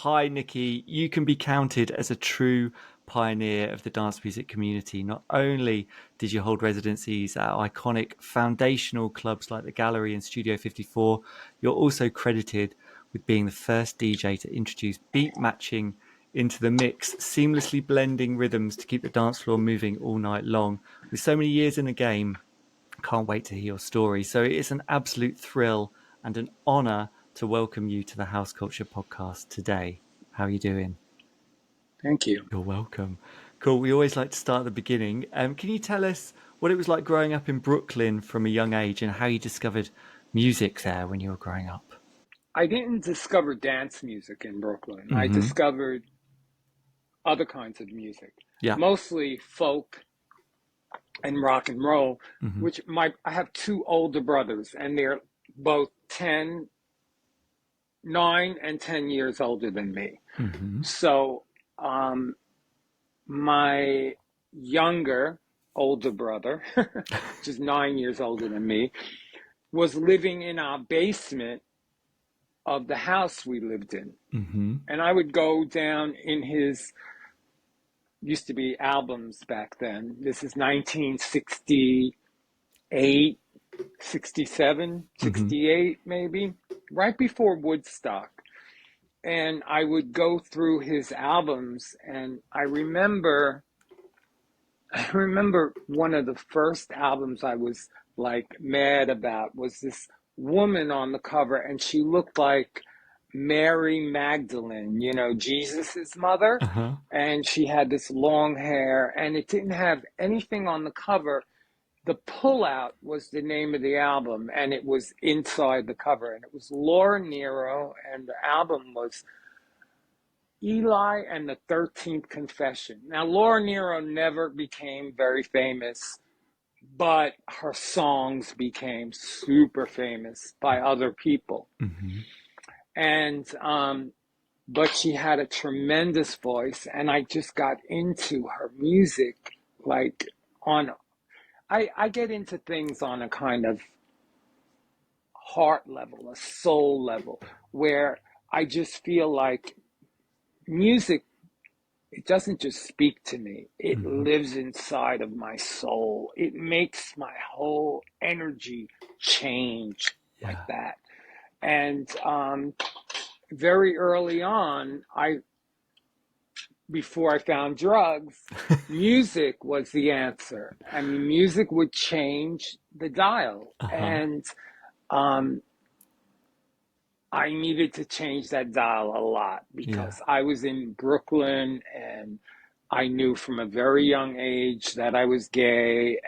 hi, Nicky. You can be counted as a true pioneer of the dance music community. Not only did you hold residencies at iconic foundational clubs like the Gallery and Studio 54, you're also credited with being the first DJ to introduce beat matching into the mix, seamlessly blending rhythms to keep the dance floor moving all night long. With so many years in the game, can't wait to hear your story. So it's an absolute thrill and an honor to welcome you to the House Culture Podcast today. How are you doing? Thank you. You're welcome. Cool. We always like to start at the beginning. Can you tell us what it was like growing up in Brooklyn from a young age and how you discovered music there when you were growing up? I didn't discover dance music in Brooklyn. Mm-hmm. I discovered other kinds of music, mostly folk and rock and roll, which I have two older brothers, and they're both 9 and 10 years older than me. So my older brother, which is 9 years older than me, was living in our basement of the house we lived in. And I would go down in his, used to be albums back then. This is 1968, 67, 68 maybe, right before Woodstock. And I would go through his albums, and I remember one of the first albums I was like mad about was this woman on the cover, and she looked like Mary Magdalene, you know, Jesus's mother. And she had this long hair, and it didn't have anything on the cover. The Pullout was the name of the album, and it was inside the cover, and it was Laura Nyro, and the album was Eli and the 13th Confession. Now, Laura Nyro never became very famous, but her songs became super famous by other people. And, but she had a tremendous voice, and I just got into her music, like I get into things on a kind of heart level, a soul level, where I just feel like music, it doesn't just speak to me. It lives inside of my soul. It makes my whole energy change like that. And very early on, before I found drugs, music was the answer. I mean, music would change the dial. And I needed to change that dial a lot because I was in Brooklyn, and I knew from a very young age that I was gay.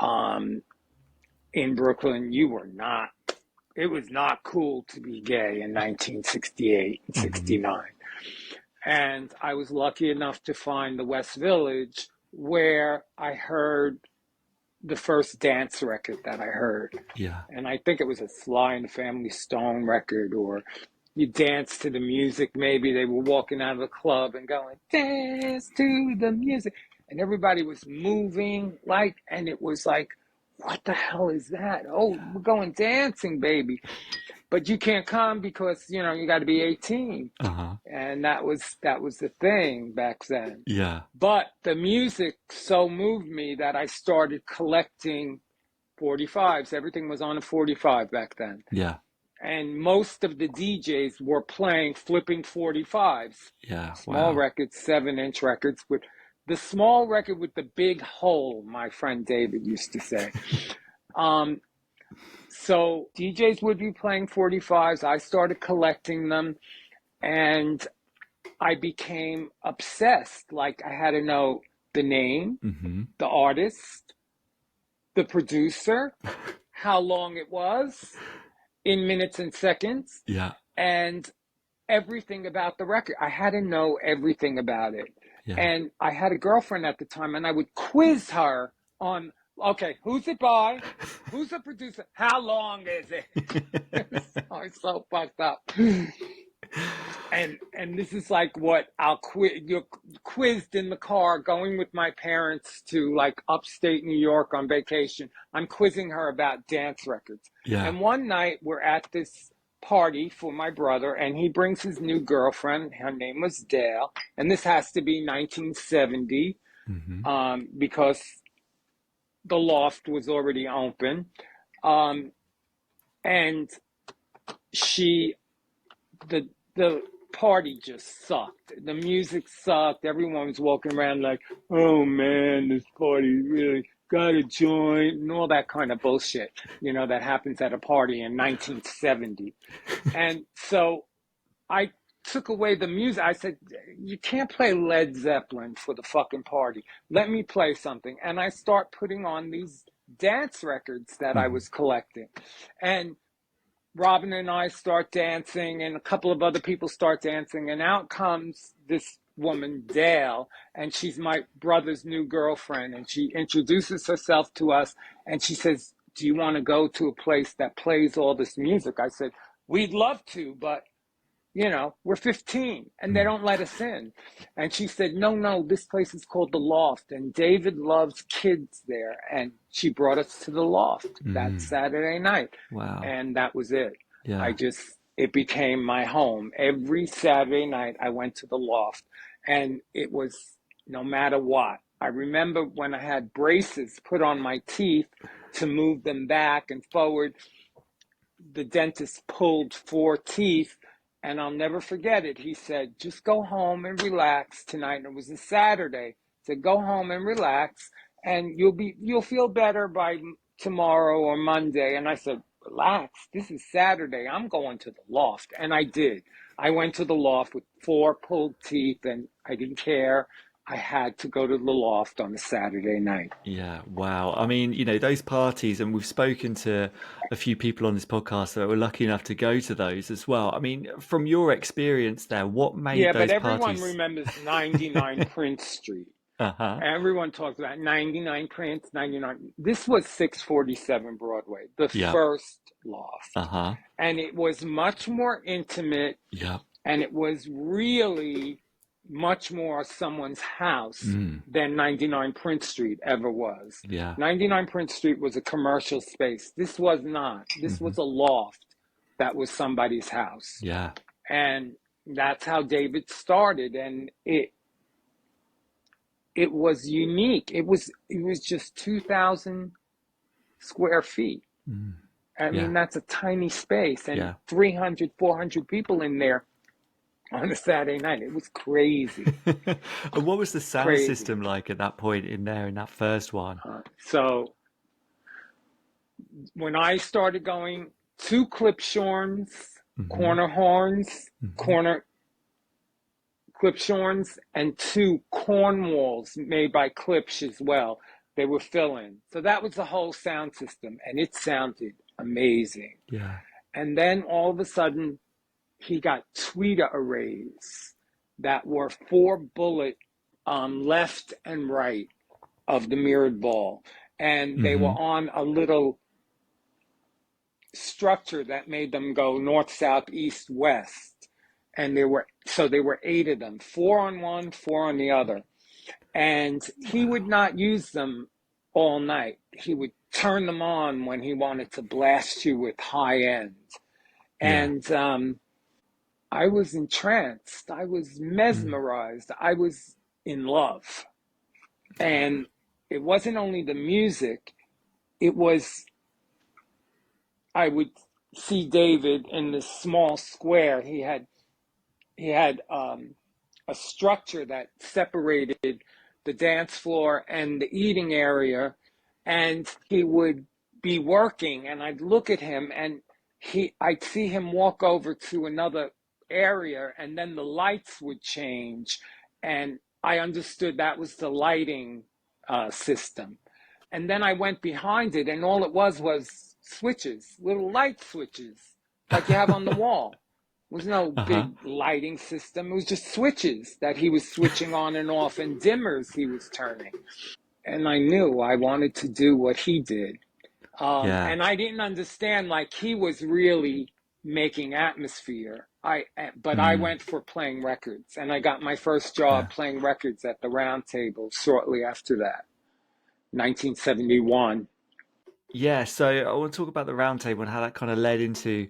And in Brooklyn, it was not cool to be gay in 1968 and 69. And I was lucky enough to find the West Village, where I heard the first dance record that I heard. And I think it was a Sly and the Family Stone record, or you dance to the music. Maybe they were walking out of the club and going, dance to the music. And everybody was moving and it was like, what the hell is that? Oh, we're going dancing, baby. But you can't come because, you know, you got to be 18. And that was the thing back then. But the music so moved me that I started collecting 45s. Everything was on a 45 back then. And most of the DJs were playing flipping 45s. Small records, 7-inch records, with the small record with the big hole, my friend David used to say. So DJs would be playing 45s. I started collecting them, and I became obsessed. Like, I had to know the name, the artist, the producer, how long it was in minutes and seconds, and everything about the record. I had to know everything about it. And I had a girlfriend at the time, and I would quiz her on, okay, who's it by? Who's the producer? How long is it? I'm so fucked up. And this is like what you're quizzed in the car going with my parents to like upstate New York on vacation. I'm quizzing her about dance records. And one night we're at this party for my brother, and he brings his new girlfriend. Her name was Dale, and this has to be 1970, Mm-hmm. because the Loft was already open. Um, and she, the party just sucked. The music sucked. Everyone was walking around like, oh man, this party really got a joint and all that kind of bullshit, that happens at a party in 1970. And so I took away the music. I said, you can't play Led Zeppelin for the fucking party. Let me play something. And I start putting on these dance records that I Mm-hmm. was collecting. And Robin and I start dancing, and a couple of other people start dancing, and out comes this woman, Dale, and she's my brother's new girlfriend, and she introduces herself to us, and she says, do you want to go to a place that plays all this music? I said, we'd love to, but we're 15 and they don't let us in. And she said, no, this place is called the Loft, and David loves kids there. And she brought us to the Loft that Mm. Saturday night. Wow. And that was it. Yeah. It became my home. Every Saturday night I went to the Loft, and it was no matter what. I remember when I had braces put on my teeth to move them back and forward, the dentist pulled 4 teeth, and I'll never forget it. He said, just go home and relax tonight. And it was a Saturday. He said, go home and relax, and you'll feel better by tomorrow or Monday. And I said, relax, this is Saturday, I'm going to the Loft. And I did. I went to the Loft with 4 pulled teeth, and I didn't care. I had to go to the Loft on a Saturday night. Yeah, wow. I mean, those parties, and we've spoken to a few people on this podcast that were lucky enough to go to those as well. I mean, from your experience there, what made Yeah, but those everyone parties? remembers 99 Prince Street. Uh-huh. Everyone talks about 99 Prince, 99. This was 647 Broadway, the Yep. first Loft. Uh-huh. And it was much more intimate, Yep. and it was really much more someone's house Mm. than 99 Prince Street ever was. Yeah. 99 Prince Street was a commercial space. This was not. This Mm-hmm. was a loft that was somebody's house. Yeah. And that's how David started. And it was unique. It was just 2,000 square feet. Mm. I Yeah. mean, that's a tiny space, and Yeah. 300, 400 people in there on a Saturday night. It was crazy, And what was the sound crazy. system like at that point in there, in that first one? So when I started going, 2 Clipshorns, Mm-hmm. corner horns, Mm-hmm. corner Clipshorns, and 2 Cornwalls made by Klipsch as well. They were fill-in. So that was the whole sound system, and it sounded amazing. Yeah. And then all of a sudden, he got tweeter arrays that were 4 bullet left and right of the mirrored ball. And they were Mm-hmm. on a little structure that made them go north, south, east, west. And there were 8 of them, 4 on one, 4 on the other. And he would Wow. not use them all night. He would turn them on when he wanted to blast you with high end. Yeah. And I was entranced. I was Mm. mesmerized. I was in love. And it wasn't only the music, it was, I would see David in this small square. He had a structure that separated the dance floor and the eating area, and he would be working, and I'd look at him, and I'd see him walk over to another area, and then the lights would change, and I understood that was the lighting system. And then I went behind it, and all it was switches, little light switches, like you have on the wall. It was no Uh-huh. big lighting system. It was just switches that he was switching on and off, and dimmers he was turning. And I knew I wanted to do what he did. Yeah. And I didn't understand, like, he was really making atmosphere. But I Mm. went for playing records, and I got my first job Yeah. playing records at the Round Table shortly after that, 1971. Yeah, so I want to talk about the roundtable and how that kind of led into,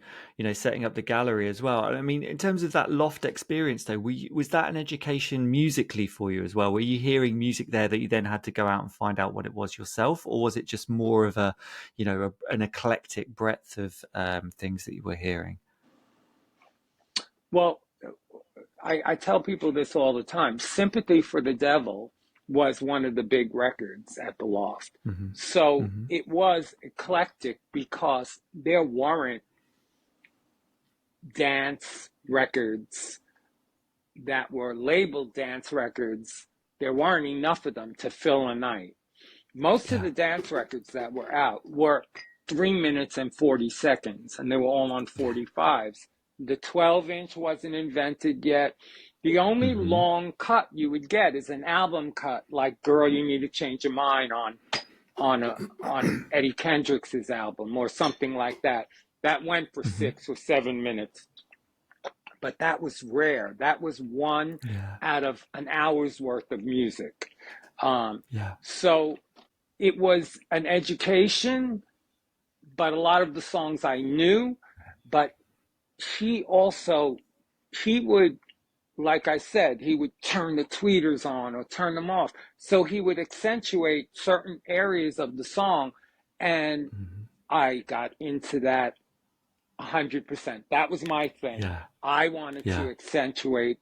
setting up the gallery as well. I mean, in terms of that Loft experience, though, was that an education musically for you as well? Were you hearing music there that you then had to go out and find out what it was yourself, or was it just more of an eclectic breadth of things that you were hearing? Well, I tell people this all the time. Sympathy for the Devil was one of the big records at the Loft. Hmm. So Hmm. it was eclectic because there weren't dance records that were labeled dance records. There weren't enough of them to fill a night. Most of Yeah. the dance records that were out were 3 minutes and 40 seconds, and they were all on Yeah. 45s. The 12-inch wasn't invented yet. The only Hmm. long cut you would get is an album cut, like "Girl, You Need to Change Your Mind" on Eddie Kendricks's album, or something like that. That went for Hmm. 6 or 7 minutes, but that was rare. That was one Yeah. out of an hour's worth of music. Um, Yeah. so it was an education, but a lot of the songs I knew. But he also, he would, like I said, he would turn the tweeters on or turn them off. So he would accentuate certain areas of the song. And Hmm. I got into that 100%. That was my thing. Yeah. I wanted to Yeah. accentuate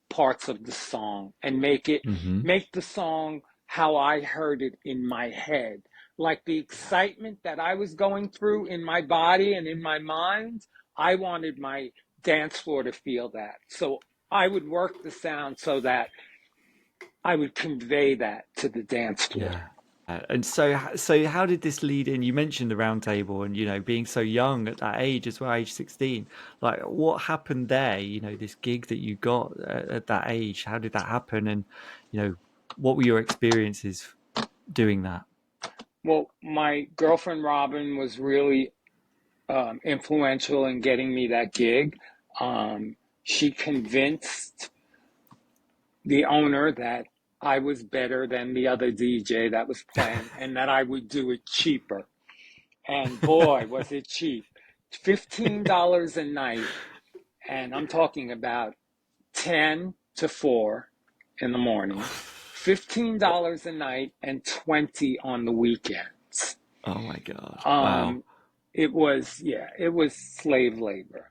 parts of the song and make the song how I heard it in my head. Like the Yeah. excitement that I was going through in my body and in my mind, I wanted my dance floor to feel that. So I would work the sound so that I would convey that to the dance floor. Yeah. And so how did this lead in? You mentioned the round table and, being so young at that age as well, age 16. Like, what happened there? This gig that you got at that age, how did that happen? And, what were your experiences doing that? Well, my girlfriend Robin was really influential in getting me that gig. She convinced the owner that I was better than the other DJ that was playing and that I would do it cheaper. And boy, was it cheap. $15 a night. And I'm talking about 10 to 4 in the morning, $15 a night, and 20 on the weekends. Oh my God. Wow. Um, it was slave labor.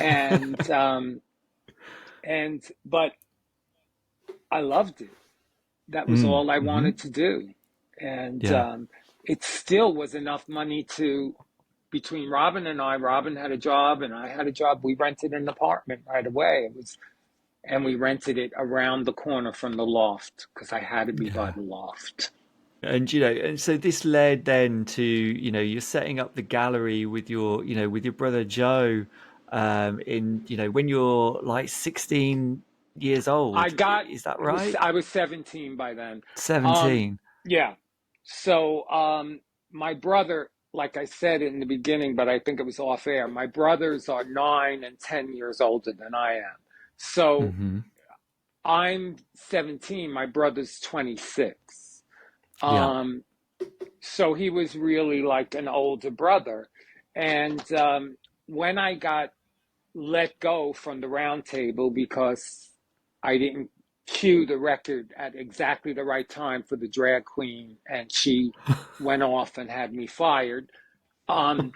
And, but I loved it. That was Mm. all I Hmm. wanted to do. And Yeah. it still was enough money to, between Robin and I, Robin had a job and I had a job. We rented an apartment right away. And we rented it around the corner from the Loft because I had to be by Yeah. the Loft. And and so this led then to you're setting up the gallery with your brother Joe, in when you're like 16 years I old. got Is that it was right? I was 17 by then. Um, 17. yeah. So my brother, like I said in the beginning, but I think it was off air, my brothers are 9 and 10 years older than I am. So Hmm. I'm 17, my brother's 26. Yeah. Um, so he was really like an older brother. And when I got let go from the round table because I didn't cue the record at exactly the right time for the drag queen, and she went off and had me fired. Um,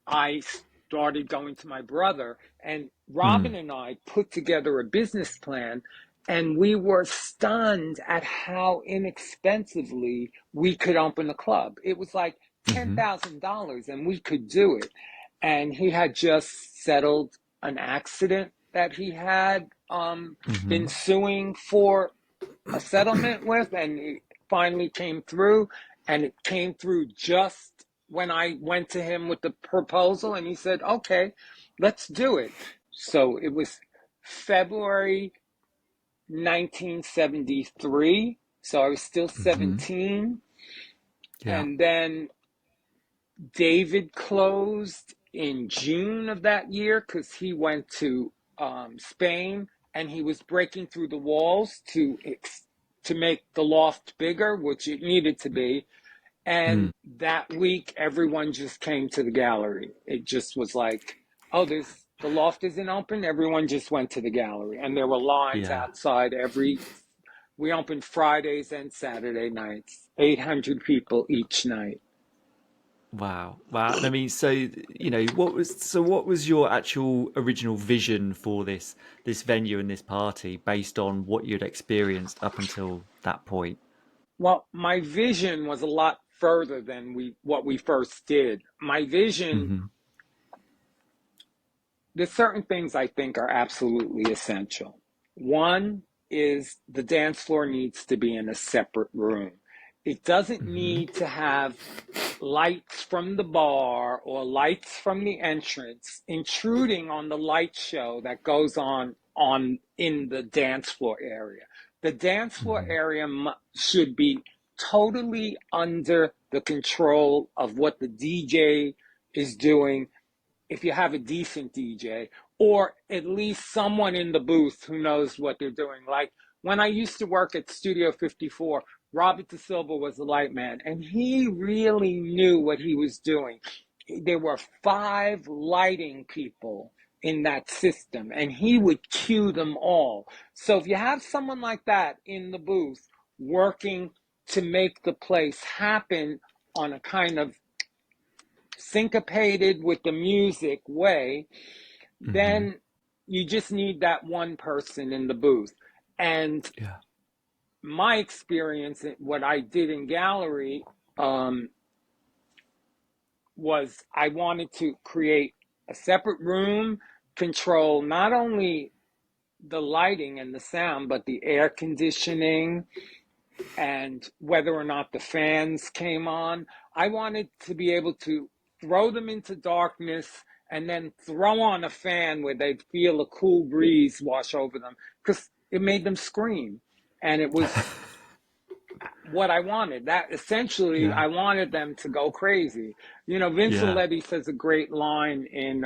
I started going to my brother, and Robin Mm. and I put together a business plan, and we were stunned at how inexpensively we could open a club. It was like Hmm. $10,000 and we could do it. And he had just settled an accident that he had been Hmm. suing for a settlement with, and it finally came through. And it came through just when I went to him with the proposal, and he said, "Okay, let's do it." So it was February 1973. So I was still Hmm. 17. Yeah. And then David closed in June of that year because he went to Spain and he was breaking through the walls to make the loft bigger, which it needed to be. And Mm. that week, everyone just came to the gallery. It just was like, oh, the loft isn't open. Everyone just went to the gallery. And there were lines Yeah. outside we opened Fridays and Saturday nights, 800 people each night. Wow. Wow. I mean, so what was your actual original vision for this venue and this party based on what you'd experienced up until that point? Well, my vision was a lot further than what we first did. My vision, Hmm. there's certain things I think are absolutely essential. One is the dance floor needs to be in a separate room. It doesn't Hmm. need to have lights from the bar or lights from the entrance intruding on the light show that goes on in the dance floor area. The dance floor Hmm. area should be totally under the control of what the DJ is doing, if you have a decent DJ, or at least someone in the booth who knows what they're doing. Like when I used to work at Studio 54, Robert De Silva was the light man, and he really knew what he was doing. There were 5 lighting people in that system, and he would cue them all. So if you have someone like that in the booth working to make the place happen on a kind of syncopated with the music way, Hmm. then you just need that one person in the booth. And Yeah. my experience, what I did in gallery, um, was I wanted to create a separate room, control not only the lighting and the sound, but the air conditioning and whether or not the fans came on. I wanted to be able to throw them into darkness and then throw on a fan where they'd feel a cool breeze wash over them, because it made them scream. And it was what I wanted. That essentially, Yeah. I wanted them to go crazy. You know, Vince Yeah. Letty says a great line in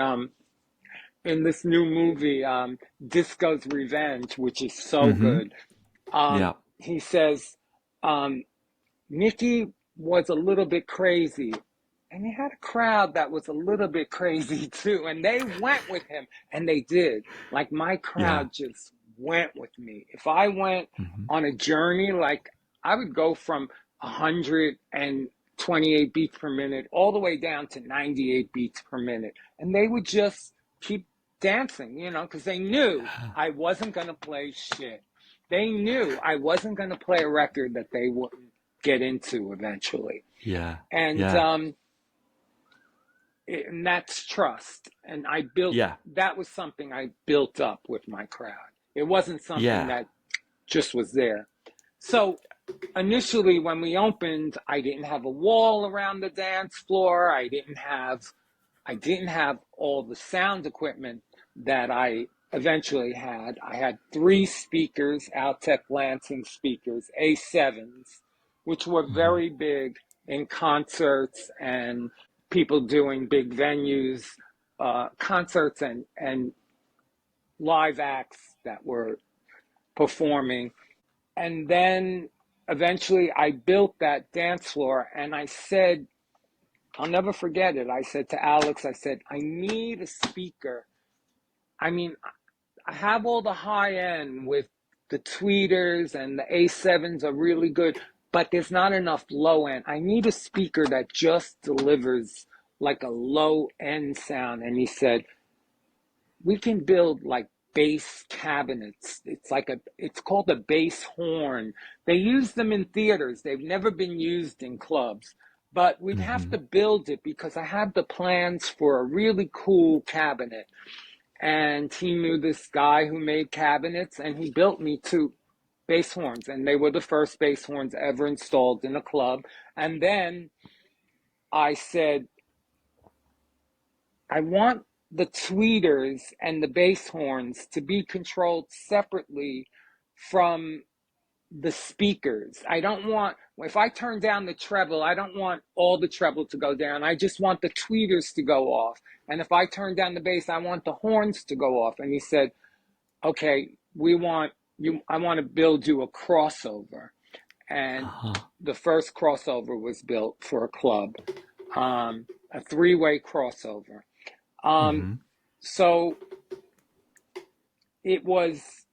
this new movie, Disco's Revenge, which is so Hmm. good. Yeah. He says, um, Nicky was a little bit crazy. And he had a crowd that was a little bit crazy too. And they went with him. And they did. Like my Yeah. crowd just went with me. If I went Hmm. on a journey, like I would go from 128 beats per minute all the way down to 98 beats per minute. And they would just keep dancing, because they knew I wasn't going to play shit. They knew I wasn't going to play a record that they wouldn't get into eventually. Yeah. And Yeah. and that's trust. And Yeah. that was something I built up with my crowd. It wasn't something Yeah. that just was there. So initially when we opened, I didn't have a wall around the dance floor. I didn't have all the sound equipment that I eventually had. I had 3 speakers, Altec Lansing speakers, A7s, which were Hmm. very big in concerts and people doing big venues, concerts and live acts that were performing. And then eventually I built that dance floor, and I said, I'll never forget it. I said to Alex, I said, I need a speaker. I mean, I have all the high end with the tweeters, and the A7s are really good, but there's not enough low end. I need a speaker that just delivers like a low end sound. And he said, we can build like bass cabinets. It's called a bass horn. They use them in theaters. They've never been used in clubs, but we'd have Hmm. to build it because I have the plans for a really cool cabinet. And he knew this guy who made cabinets, and he built me 2 bass horns, and they were the first bass horns ever installed in a club. And then I said, I want the tweeters and the bass horns to be controlled separately from the speakers. I don't want, if I turn down the treble, I don't want all the treble to go down. I just want the tweeters to go off. And if I turn down the bass, I want the horns to go off. And he said, okay, I want to build you a crossover. and Uh-huh. the first crossover was built for a club, a three-way crossover. Um, Mm-hmm. so it was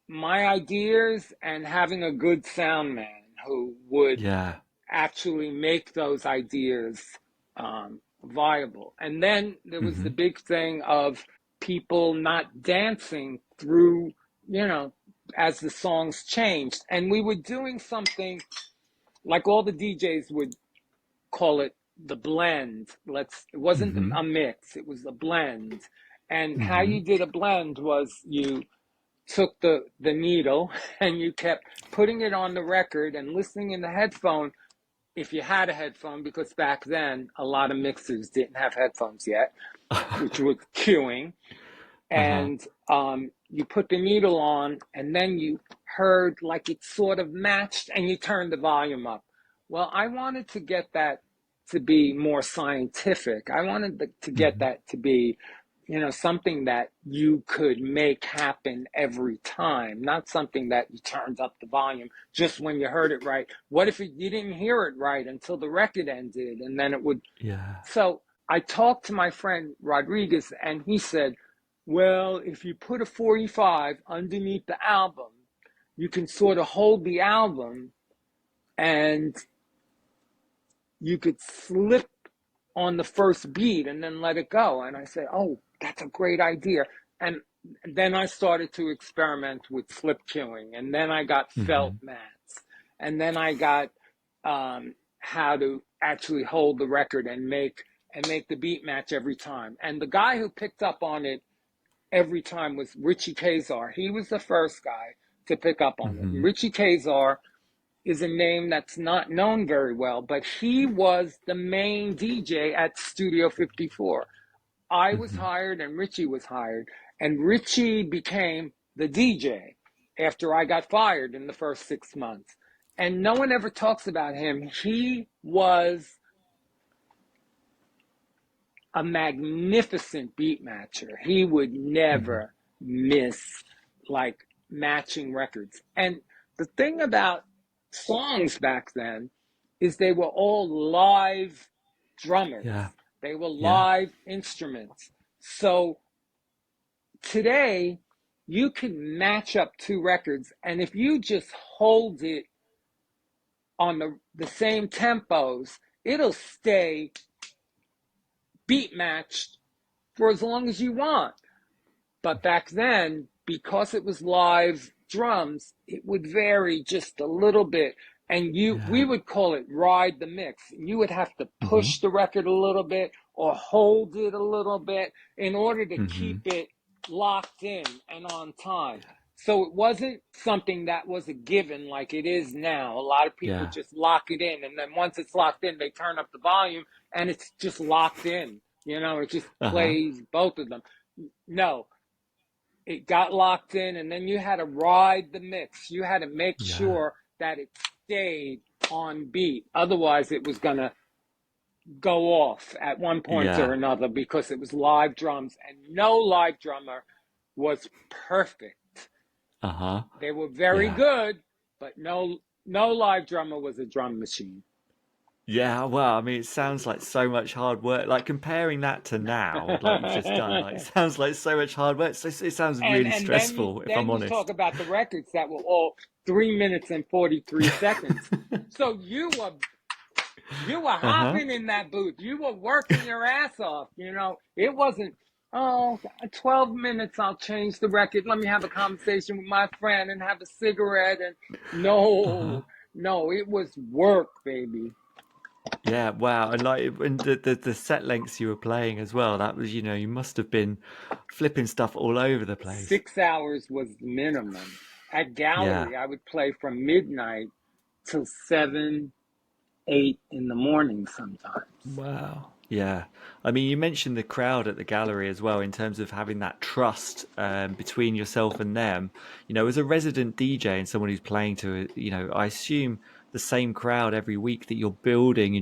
my ideas and having a good sound man who would Yeah. actually make those ideas viable. And then there was the Mm-hmm. big thing of people not dancing through, you know, as the songs changed. And we were doing something like all the DJs would call it the blend. It wasn't Mm-hmm. a mix, it was a blend. And how Mm-hmm. you did a blend was you took the needle and you kept putting it on the record and listening in the headphone if you had a headphone, because back then a lot of mixers didn't have headphones yet, which was cueing. Uh-huh. And you put the needle on, and then you heard like it sort of matched, and you turned the volume up. Well, I wanted to get that to be more scientific. I wanted to get Mm-hmm. that to be, something that you could make happen every time, not something that you turned up the volume just when you heard it right. What if you didn't hear it right until the record ended, and then it would. Yeah. So I talked to my friend Rodriguez, and he said, well, if you put a 45 underneath the album, you can sort of hold the album and you could slip on the first beat and then let it go. And I said, oh, that's a great idea. And then I started to experiment with slip cueing. And then I got felt Mm-hmm. mats. And then I got how to actually hold the record and make the beat match every time. And the guy who picked up on it every time was Richie Kazar. He was the first guy to pick up on it. And Mm-hmm. Richie Kazar is a name that's not known very well, but he was the main DJ at Studio 54. I was Mm-hmm. hired and Richie was hired, and Richie became the DJ after I got fired in the first 6 months. And no one ever talks about him. He was a magnificent beat matcher. He would Mm-hmm. never miss like matching records. And the thing about songs back then is they were all live drummers. Yeah. They were Yeah. live instruments. So today you can match up two records, and if you just hold it on the same tempos, it'll stay beat matched for as long as you want. But back then, because it was live drums, it would vary just a little bit. And we Yeah. would call it ride the mix. You would have to Mm-hmm. push the record a little bit or hold it a little bit in order to Mm-hmm. keep it locked in and on time. So it wasn't something that was a given like it is now. A lot of people Yeah. just lock it in, and then once it's locked in, they turn up the volume and it's just locked in. It just Uh-huh. plays both of them. No, it got locked in, and then you had to ride the mix. You had to make Yeah. sure that it stayed on beat. Otherwise, it was going to go off at one point or Yeah. another because it was live drums, and no live drummer was perfect. Uh-huh. They were very Yeah. good, but no live drummer was a drum machine. Yeah, well, I mean, it sounds like so much hard work. Like comparing that to now, like you've just done, like it sounds like so much hard work. So it sounds and really and then stressful, if I'm then you honest. talk about the records that were all 3 minutes and 43 seconds. So you were Uh-huh. hopping in that booth. You were working your ass off. It wasn't, oh, 12 minutes, I'll change the record. Let me have a conversation with my friend and have a cigarette. And Uh-huh. no, no, it was work, baby. Yeah, wow. And like and the set lengths you were playing as well, that was, you must have been flipping stuff all over the place. 6 hours was the minimum. At Yeah. Gallery, I would play from midnight till 7, 8 in the morning sometimes. Wow. Yeah. I mean, you mentioned the crowd at the gallery as well, in terms of having that trust between yourself and them. As a resident DJ and someone who's playing to, I assume the same crowd every week that you're building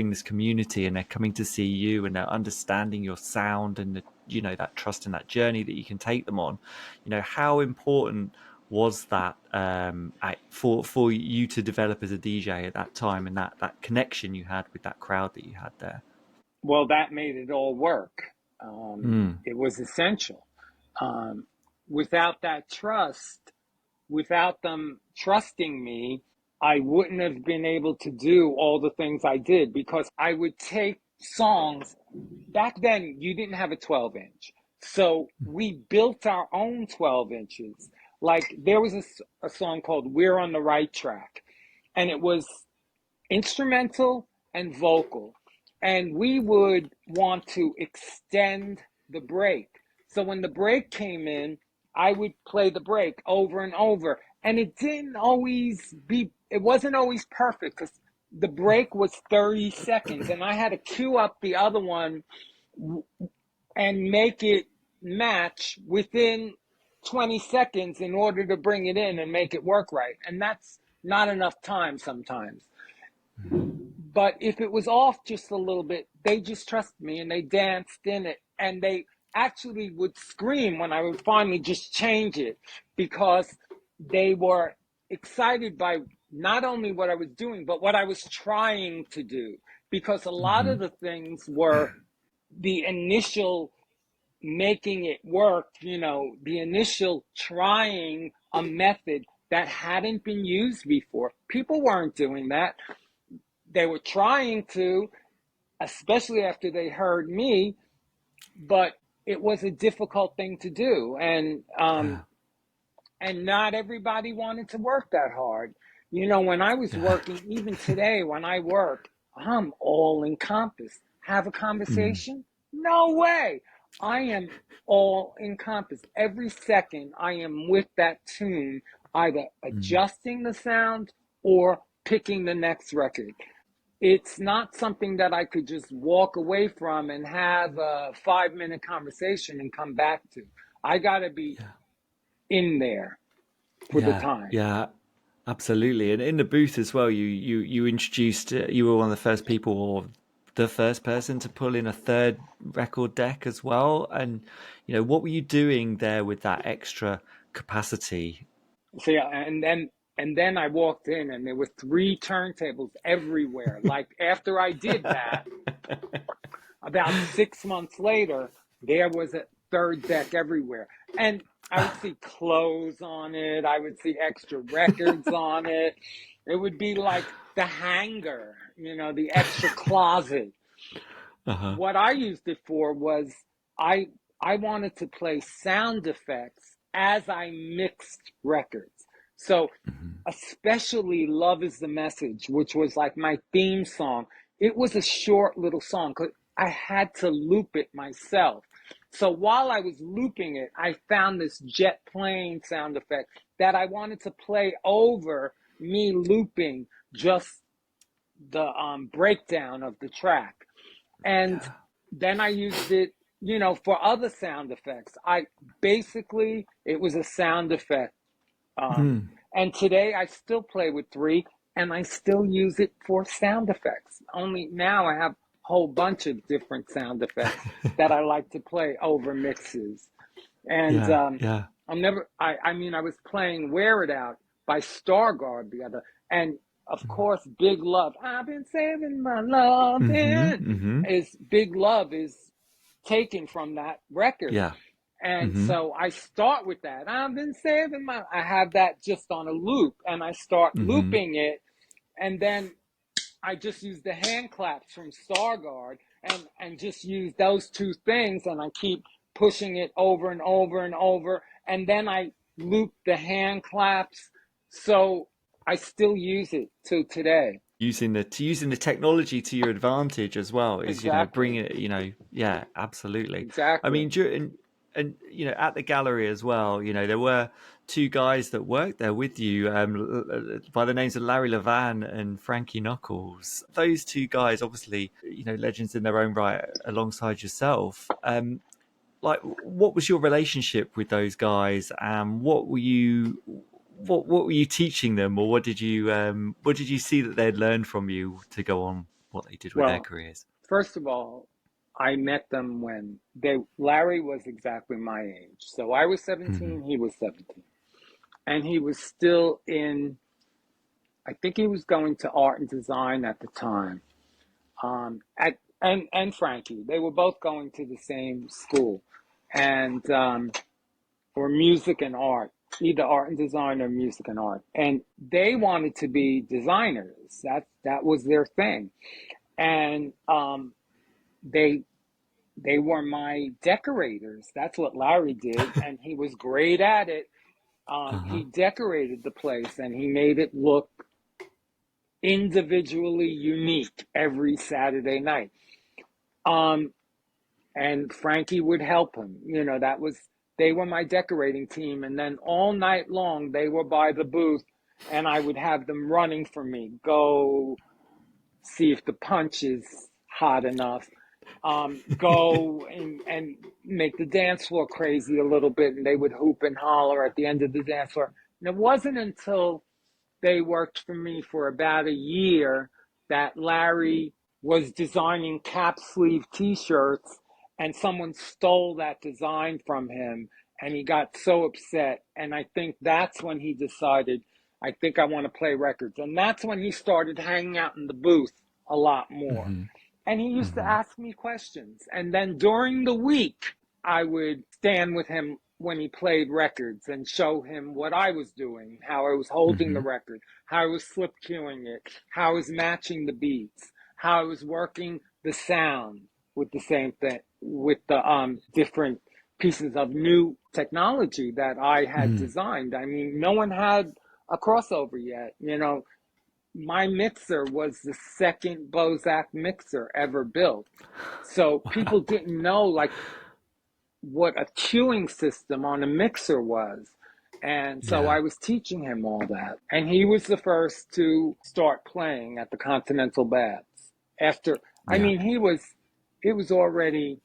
this community, and they're coming to see you and they're understanding your sound and, that trust and that journey that you can take them on. How important was that for you to develop as a DJ at that time, and that connection you had with that crowd that you had there? Well, that made it all work. Mm. It was essential. Um, Without that trust, without them trusting me, I wouldn't have been able to do all the things I did, because I would take songs. Back then, you didn't have a 12 inch. So we built our own 12 inches. Like there was a song called We're on the Right Track, and it was instrumental and vocal. And we would want to extend the break. So when the break came in, I would play the break over and over. And it wasn't always perfect, because the break was 30 seconds and I had to cue up the other one and make it match within 20 seconds in order to bring it in and make it work right. And that's not enough time sometimes. But if it was off just a little bit, they just trusted me and they danced in it. And they actually would scream when I would finally just change it, because they were excited by not only what I was doing, but what I was trying to do. Because a lot Mm-hmm. of the things were the initial making it work, the initial trying a method that hadn't been used before. People weren't doing that. They were trying to, especially after they heard me, but it was a difficult thing to do. Yeah. And not everybody wanted to work that hard. When I was Yeah. working, even today, when I work, I'm all encompassed. Have a Mm. conversation? No way. I am all encompassed. Every second I am with that tune, either Mm. adjusting the sound or picking the next record. It's not something that I could just walk away from and have a 5-minute conversation and come back to. I got to be Yeah. in there for the Yeah. time. Yeah. Absolutely. And in the booth as well, you introduced, you were one of the first people, or the first person to pull in a third record deck as well. And, what were you doing there with that extra capacity? So yeah, and then I walked in and there were 3 turntables everywhere. Like after I did that, about 6 months later, there was a third deck everywhere. And I would see clothes on it. I would see extra records on it. It would be like the hanger, the extra closet. Uh-huh. What I used it for was I I wanted to play sound effects as I mixed records. So Hmm. especially Love is the Message, which was like my theme song. It was a short little song because I had to loop it myself. So while I was looping it, I found this jet plane sound effect that I wanted to play over me looping just the breakdown of the track. And Yeah. then I used it, for other sound effects. It was a sound effect. Um, Mm. and today I still play with 3 and I still use it for sound effects. Only now I have a whole bunch of different sound effects that I like to play over mixes. And Yeah. Yeah. I was playing Wear It Out by Stargard the other, and of course, Big Love. I've been saving my love Mm-hmm. in Mm-hmm. is Big Love is taken from that record. Yeah. And Mm-hmm. so I start with that. I have that just on a loop and I start Mm-hmm. looping it. And then I just use the hand claps from Stargard and just use those 2 things. And I keep pushing it over and over and over. And then I loop the hand claps. So I still use it to today. Using the technology to your advantage as well is, Exactly. bringing it, yeah, absolutely. I Exactly. mean, and at the gallery as well, there were two guys that worked there with you, by the names of Larry Levan and Frankie Knuckles. Those two guys, obviously, legends in their own right, alongside yourself. Like, what was your relationship with those guys, and what were you teaching them, or what did you see that they'd learned from you to go on what they did with their Well, careers? first of all, I met them Larry was exactly my age. So I was Hmm. 17, he was 17. and he was still in, I think he was going to art and design at the time. And Frankie, they were both going to the same school, and or music and art, either art and design or music and art. And they wanted to be designers. That was their thing. And they they were my decorators. That's what Larry did, and he was great at it. Uh-huh. He decorated the place and he made it look individually unique every Saturday night. Um, and Frankie would help him. You know, they were my decorating team. And then all night long, they were by the booth and I would have them running for me. Go see if the punch is hot enough. Go and make the dance floor crazy a little bit. And they would hoop and holler at the end of the dance floor. And it wasn't until they worked for me for about a year that Larry was designing cap sleeve t-shirts and someone stole that design from him and he got so upset. And I think that's when he decided, I think I want to play records. And that's when he started hanging out in the booth a lot more. Mm-hmm. And he used to Mm-hmm. ask me questions. And then during the week, I would stand with him when he played records and show him what I was doing, how I was holding the Mm-hmm. record, how I was slip cueing it, how I was matching the beats, how I was working the sound with the same thing, with the different pieces of new technology that I had Mm. designed. I mean, no one had a crossover yet. You know, my mixer was the second Bozak mixer ever built. So people Wow. didn't know like what a cueing system on a mixer was. And so Yeah. I was teaching him all that. And he was the first to start playing at the Continental Baths. After, I Yeah. mean, it was already,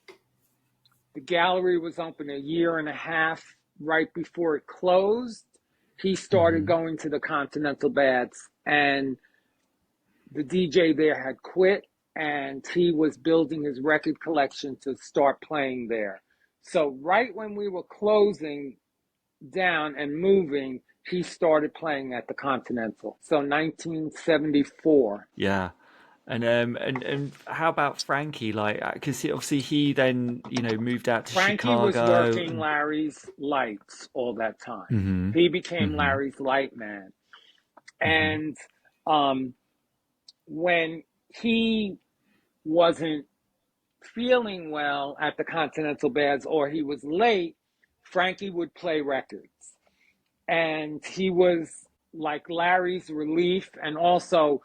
the gallery was open a year and a half right before it closed. He started Mm-hmm. going to the Continental Baths and the DJ there had quit and he was building his record collection to start playing there. So right when we were closing down and moving, he started playing at the Continental. So 1974. Yeah. And how about Frankie? Like, because obviously he then moved out to Frankie was Chicago. working Larry's lights all that time. Mm-hmm. He became Mm-hmm. Larry's light man. Mm-hmm. And um, when he wasn't feeling well at the Continental Baths or he was late, Frankie would play records. And he was like Larry's relief and also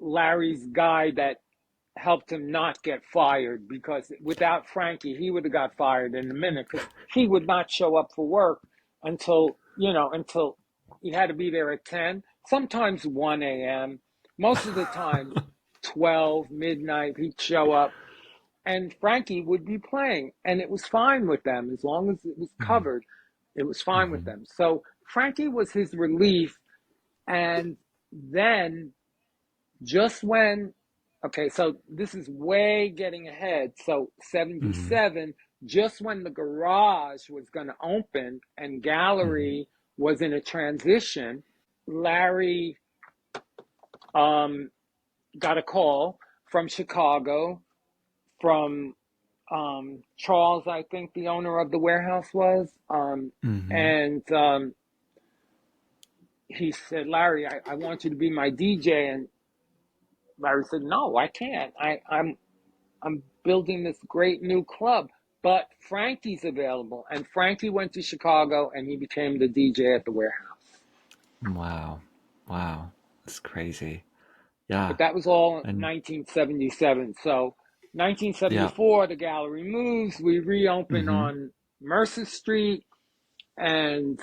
Larry's guy that helped him not get fired, because without Frankie, he would have got fired in a minute because he would not show up for work until, until he had to be there at 10, sometimes 1 a.m. Most of the time, 12, midnight, he'd show up and Frankie would be playing, and it was fine with them as long as it was Mm-hmm. covered. It was fine with Mm-hmm. them. So Frankie was his relief, and then just when, okay, so this is way getting ahead. So Mm-hmm. 77, just when the garage was going to open and Mm-hmm. gallery was in a transition, Larry um, got a call from Chicago from Charles, I think the owner of the warehouse was. Mm-hmm. And he said, Larry, I want you to be my DJ. And Larry said, no, I can't. I'm building this great new club, but Frankie's available. And Frankie went to Chicago and he became the DJ at the warehouse. Wow. Wow. That's crazy. Yeah. But that was all in And 1977. So yeah. 1974, the gallery moves. We reopen Mm-hmm. on Mercer Street. And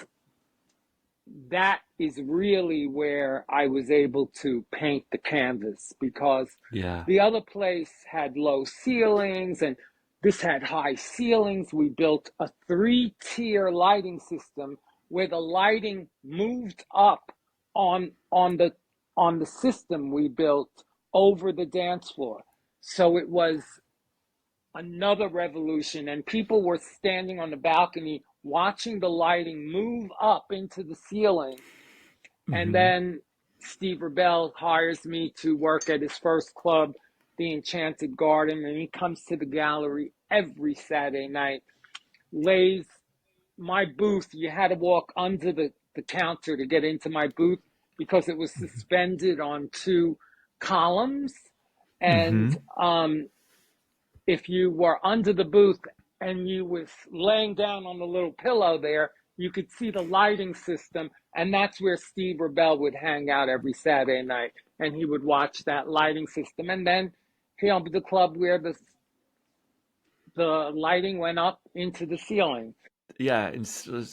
that is really where I was able to paint the canvas, because Yeah. the other place had low ceilings and this had high ceilings. We built a 3-tier lighting system where the lighting moved up on the system we built over the dance floor. So it was another revolution, and people were standing on the balcony watching the lighting move up into the ceiling. And Mm-hmm. then Steve Rebell hires me to work at his first club, the Enchanted Garden, and he comes to the gallery every Saturday night, lays my booth. You had to walk under the counter to get into my booth because it was suspended on two columns. And Mm-hmm. if you were under the booth and you was laying down on the little pillow there, you could see the lighting system, and that's where Steve Rebell would hang out every Saturday night, and he would watch that lighting system. And then he opened the club where the lighting went up into the ceiling. Yeah,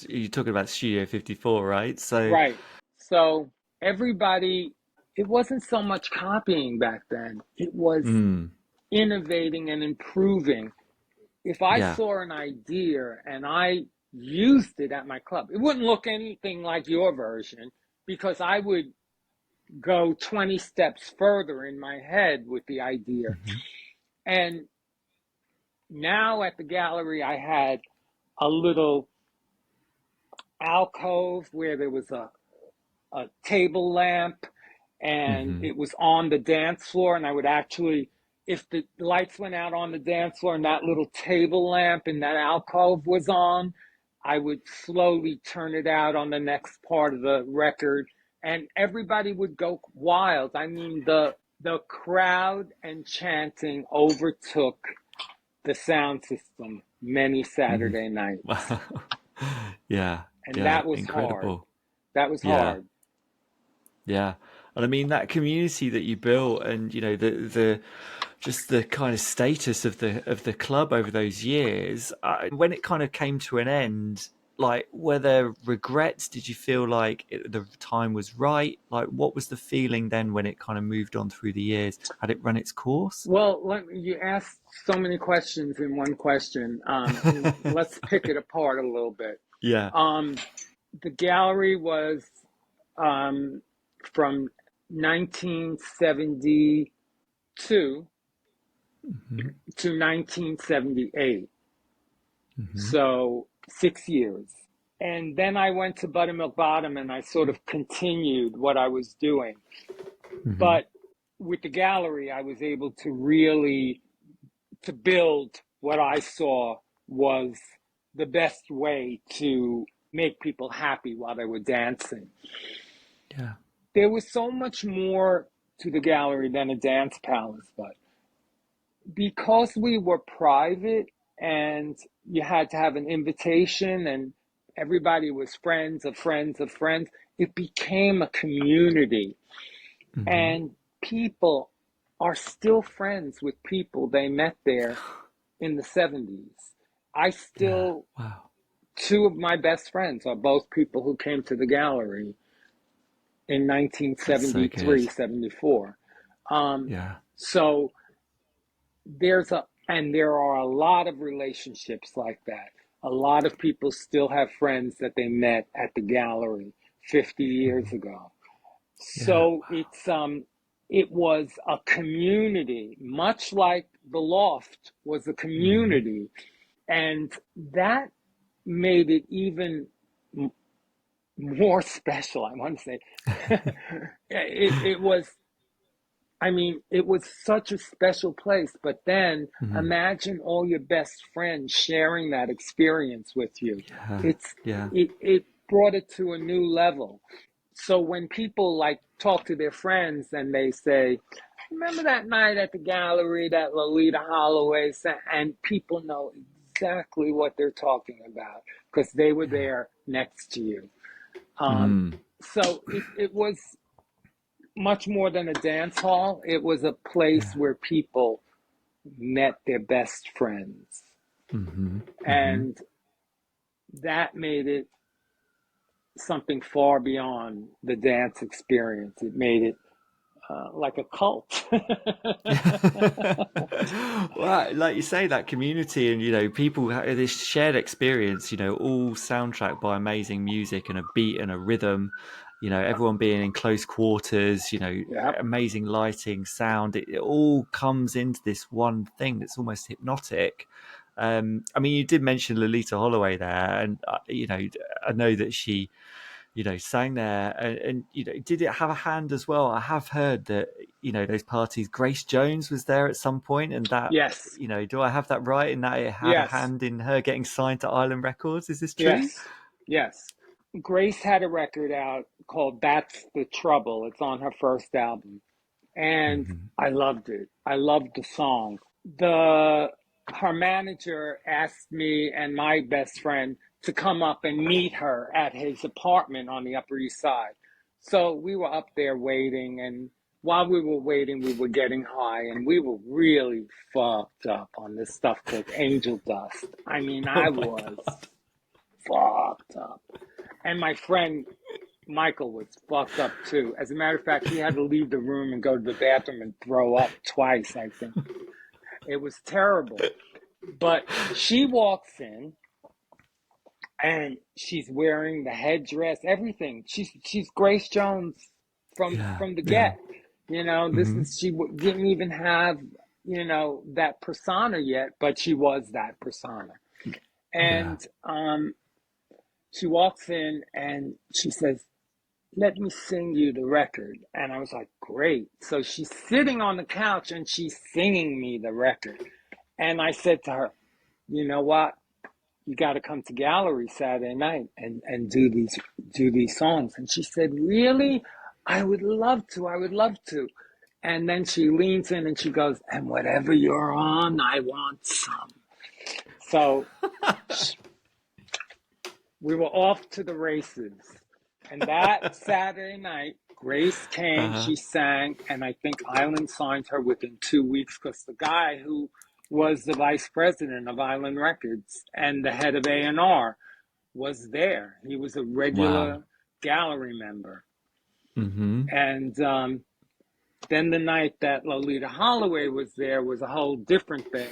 you're talking about Studio 54, right? So, Right. So everybody, it wasn't so much copying back then. It was mm, innovating and improving. If I yeah. saw an idea and I used it at my club, it wouldn't look anything like your version because I would go 20 steps further in my head with the idea. Mm-hmm. And now at the gallery, I had a little alcove where there was a table lamp and Mm-hmm. it was on the dance floor, and I would actually, if the lights went out on the dance floor and that little table lamp in that alcove was on, I would slowly turn it out on the next part of the record, and everybody would go wild. I mean, the crowd and chanting overtook the sound system many Mm-hmm. Saturday nights, Wow. Yeah, and yeah, that was hard. incredible. That was Yeah, hard. yeah. And I mean that community that you built, and the just the kind of status of the club over those years. When it kind of came to an end, like, were there regrets? Did you feel like the time was right? Like, what was the feeling then when it kind of moved on through the years? Had it run its course? Well, you asked so many questions in one question. Let's pick it apart a little bit. Yeah. Um, the gallery was um, from 1972 Mm-hmm. to 1978, Mm-hmm. so 6 years. And then I went to Buttermilk Bottom and I sort of continued what I was doing. Mm-hmm. But with the gallery, I was able to really to build what I saw was the best way to make people happy while they were dancing. Yeah. There was so much more to the gallery than a dance palace, but because we were private and you had to have an invitation and everybody was friends of friends of friends, it became a community. Mm-hmm. And people are still friends with people they met there in the 70s. I Yeah. still, Wow. two of my best friends are both people who came to the gallery in That's so 1973, good. 74. Yeah. So and there are a lot of relationships like that. A lot of people still have friends that they met at the gallery 50 years Mm-hmm. ago. Yeah. So Wow. it was a community, much like the Loft was a Mm-hmm. community. And that made it even more special, I want to say. It was, I mean, it was such a special place. But then Mm-hmm. imagine all your best friends sharing that experience with you. Yeah. It's Yeah. it brought it to a new level. So when people like talk to their friends and they say, remember that night at the gallery that Loleatta Holloway said, and people know exactly what they're talking about because they were Yeah. there next to you. Um, Mm. so it was much more than a dance hall. It was a place Yeah. where people met their best friends. Mm-hmm. Mm-hmm. And that made it something far beyond the dance experience. It made it like a cult. Well, like you say, that community and people have this shared experience. All soundtracked by amazing music and a beat and a rhythm. Everyone being in close quarters. Yep. Amazing lighting, sound. It all comes into this one thing that's almost hypnotic. I mean, you did mention Loleatta Holloway there, and you know, I know that she, you know, sang there, and you know, did it have a hand as well? I have heard that, you know, those parties, Grace Jones was there at some point, and that, Yes, you know, do I have that right in that it had a yes, hand in her getting signed to Island Records? Is this true? yes, yes. Grace had a record out called That's the Trouble. It's on her first album. And Hmm. I loved it. I loved the song. The Her manager asked me and my best friend to come up and meet her at his apartment on the Upper East Side. So we were up there waiting, and while we were waiting, we were getting high, and we were really fucked up on this stuff called angel dust. I mean, I Oh my was god! fucked up. And my friend Michael was fucked up too. As a matter of fact, he had to leave the room and go to the bathroom and throw up twice, I think. It was terrible. But she walks in and she's wearing the headdress, everything. She's Grace Jones Yeah, from the yeah. get. You know, this Hmm. is didn't even have, you know, that persona yet, but she was that persona. Yeah. And she walks in and she says, "Let me sing you the record." And I was like, great. So she's sitting on the couch and she's singing me the record. And I said to her, you know what? You got to come to gallery Saturday night and do these songs. And she said, really? I would love to. I would love to. And then she leans in and she goes, and whatever you're on, I want some. So we were off to the races. And that Saturday night, Grace came, Uh-huh. she sang, and I think Island signed her within 2 weeks because the guy who was the vice president of Island Records and the head of A&R was there. He was a Wow. regular gallery member. Hmm. And then the night that Loleatta Holloway was there was a whole different thing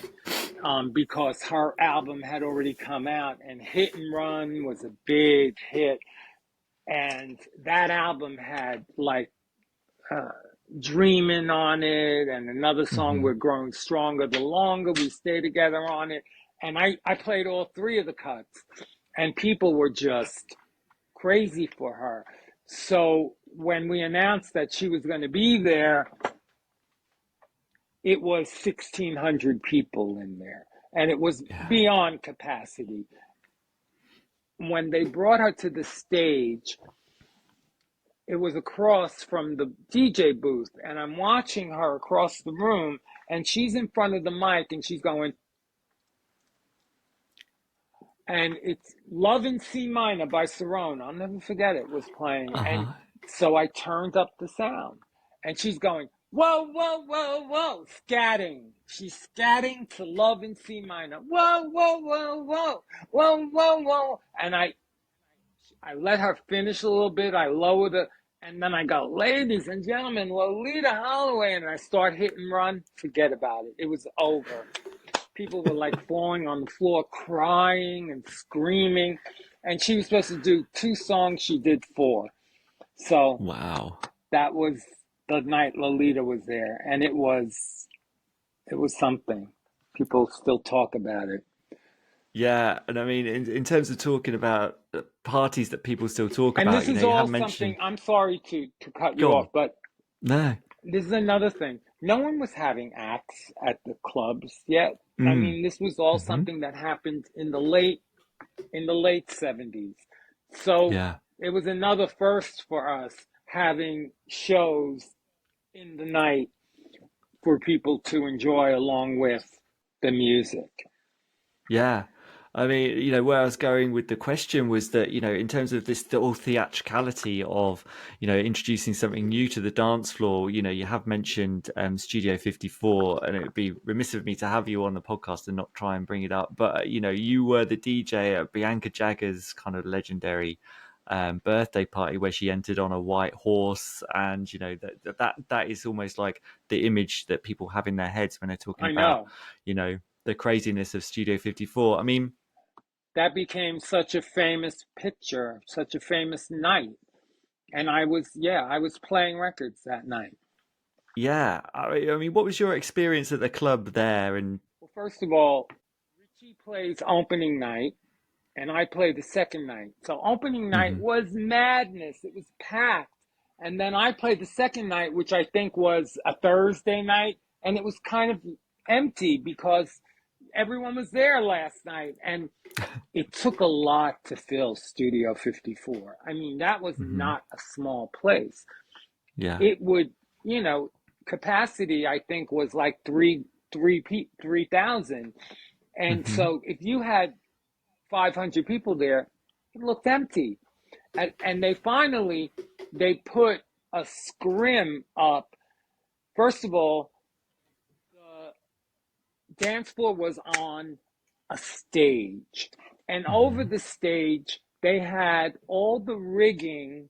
because her album had already come out and Hit and Run was a big hit. And that album had like uh, Dreaming on it and another song, Hmm. We're Growing Stronger the Longer We Stay Together on it. And I played all three of the cuts, and people were just crazy for her. So when we announced that she was going to be there, it was 1,600 people in there, and it was Yeah. beyond capacity. When they brought her to the stage, it was across from the DJ booth, and I'm watching her across the room, and she's in front of the mic, and she's going, and it's Love in C Minor by Cerrone. I'll never forget it was playing, and Uh-huh. so I turned up the sound, and she's going, whoa, whoa, whoa, whoa, scatting. She's scatting to Love in C Minor. Whoa, whoa, whoa, whoa, whoa, whoa, whoa, and I let her finish a little bit. I lower the, and then I go, ladies and gentlemen, Loleatta Holloway, and I start hit and run. Forget about it. It was over. People were like falling on the floor, crying and screaming. And she was supposed to do two songs. She did four. So Wow. that was the night Lolita was there, and it was something. People still talk about it. Yeah, and I mean, in terms of talking about parties that people still talk And about, this you know, is you all have something. mentioned. I'm sorry to cut you Go off, on. but No. this is another thing. No one was having acts at the clubs yet. I Mm. mean, this was all Hmm. something that happened in the late 70s. So Yeah. it was another first for us having shows in the night for people to enjoy along with the music. Yeah. I mean, you know, where I was going with the question was that, you know, in terms of this the whole theatricality of, you know, introducing something new to the dance floor, you know, you have mentioned Studio 54, and it would be remiss of me to have you on the podcast and not try and bring it up. But, you know, you were the DJ at Bianca Jagger's kind of legendary birthday party where she entered on a white horse. And, you know, that is almost like the image that people have in their heads when they're talking I about, know you know, the craziness of Studio 54. I mean, that became such a famous picture, such a famous night. And I was playing records that night. yeah. I mean, what was your experience at the club there? And Well, first of all, She plays opening night, and I played the second night. So opening night Mm-hmm. was madness. It was packed. And then I played the second night, which I think was a Thursday night, and it was kind of empty because everyone was there last night. And it took a lot to fill Studio 54. I mean, that was Mm-hmm. not a small place. Yeah. It would, you know, capacity I think was like 3,000. And Mm-hmm. so if you had 500 people there, it looked empty. And they put a scrim up. First of all, the dance floor was on a stage. And over Mm-hmm. the stage, they had all the rigging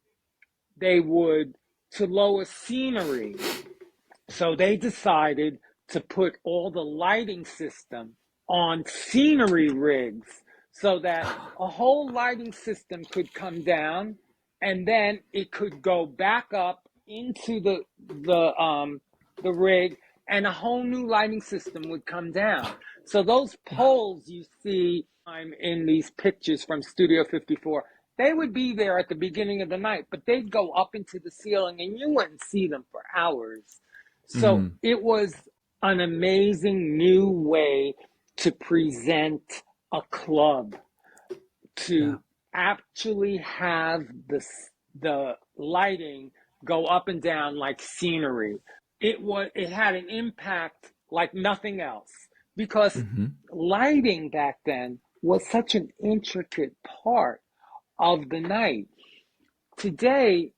they would to lower scenery. So they decided to put all the lighting system on scenery rigs so that a whole lighting system could come down and then it could go back up into the rig, and a whole new lighting system would come down. So those poles you see in these pictures from Studio 54, they would be there at the beginning of the night, but they'd go up into the ceiling and you wouldn't see them for hours. So Mm-hmm. it was an amazing new way to present a club, Yeah. to actually have the lighting go up and down like scenery. It had an impact like nothing else because Mm-hmm. lighting back then was such an intricate part of the night. Today,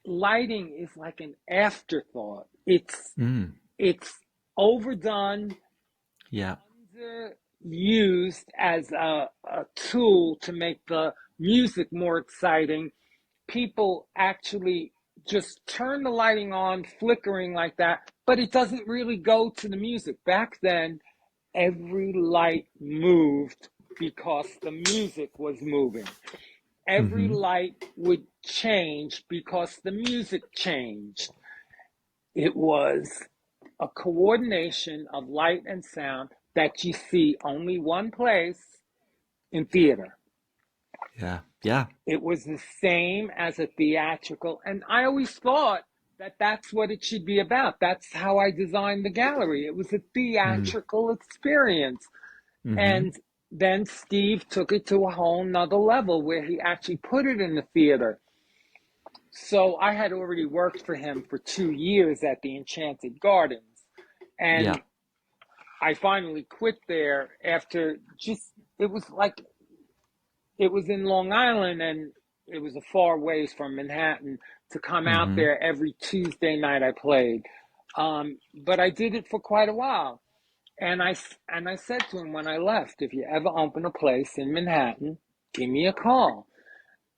lighting is like an afterthought. Mm. It's overdone, Yeah. used as a tool to make the music more exciting. People actually just turn the lighting on, flickering like that, but it doesn't really go to the music. Back then, every light moved because the music was moving. Every Mm-hmm. light would change because the music changed. It was a coordination of light and sound that you see only one place in theater. Yeah. Yeah. It was the same as a theatrical, and I always thought that that's what it should be about. That's how I designed the gallery. It was a Mm. theatrical experience. Mm-hmm. And then Steve took it to a whole nother level where he actually put it in the theater. So I had already worked for him for 2 years at the Enchanted Gardens. Yeah. And I finally quit there after just, it was like, it was in Long Island and it was a far ways from Manhattan to come out Mm-hmm. there every Tuesday night I played. But I did it for quite a while. And I said to him when I left, if you ever open a place in Manhattan, give me a call.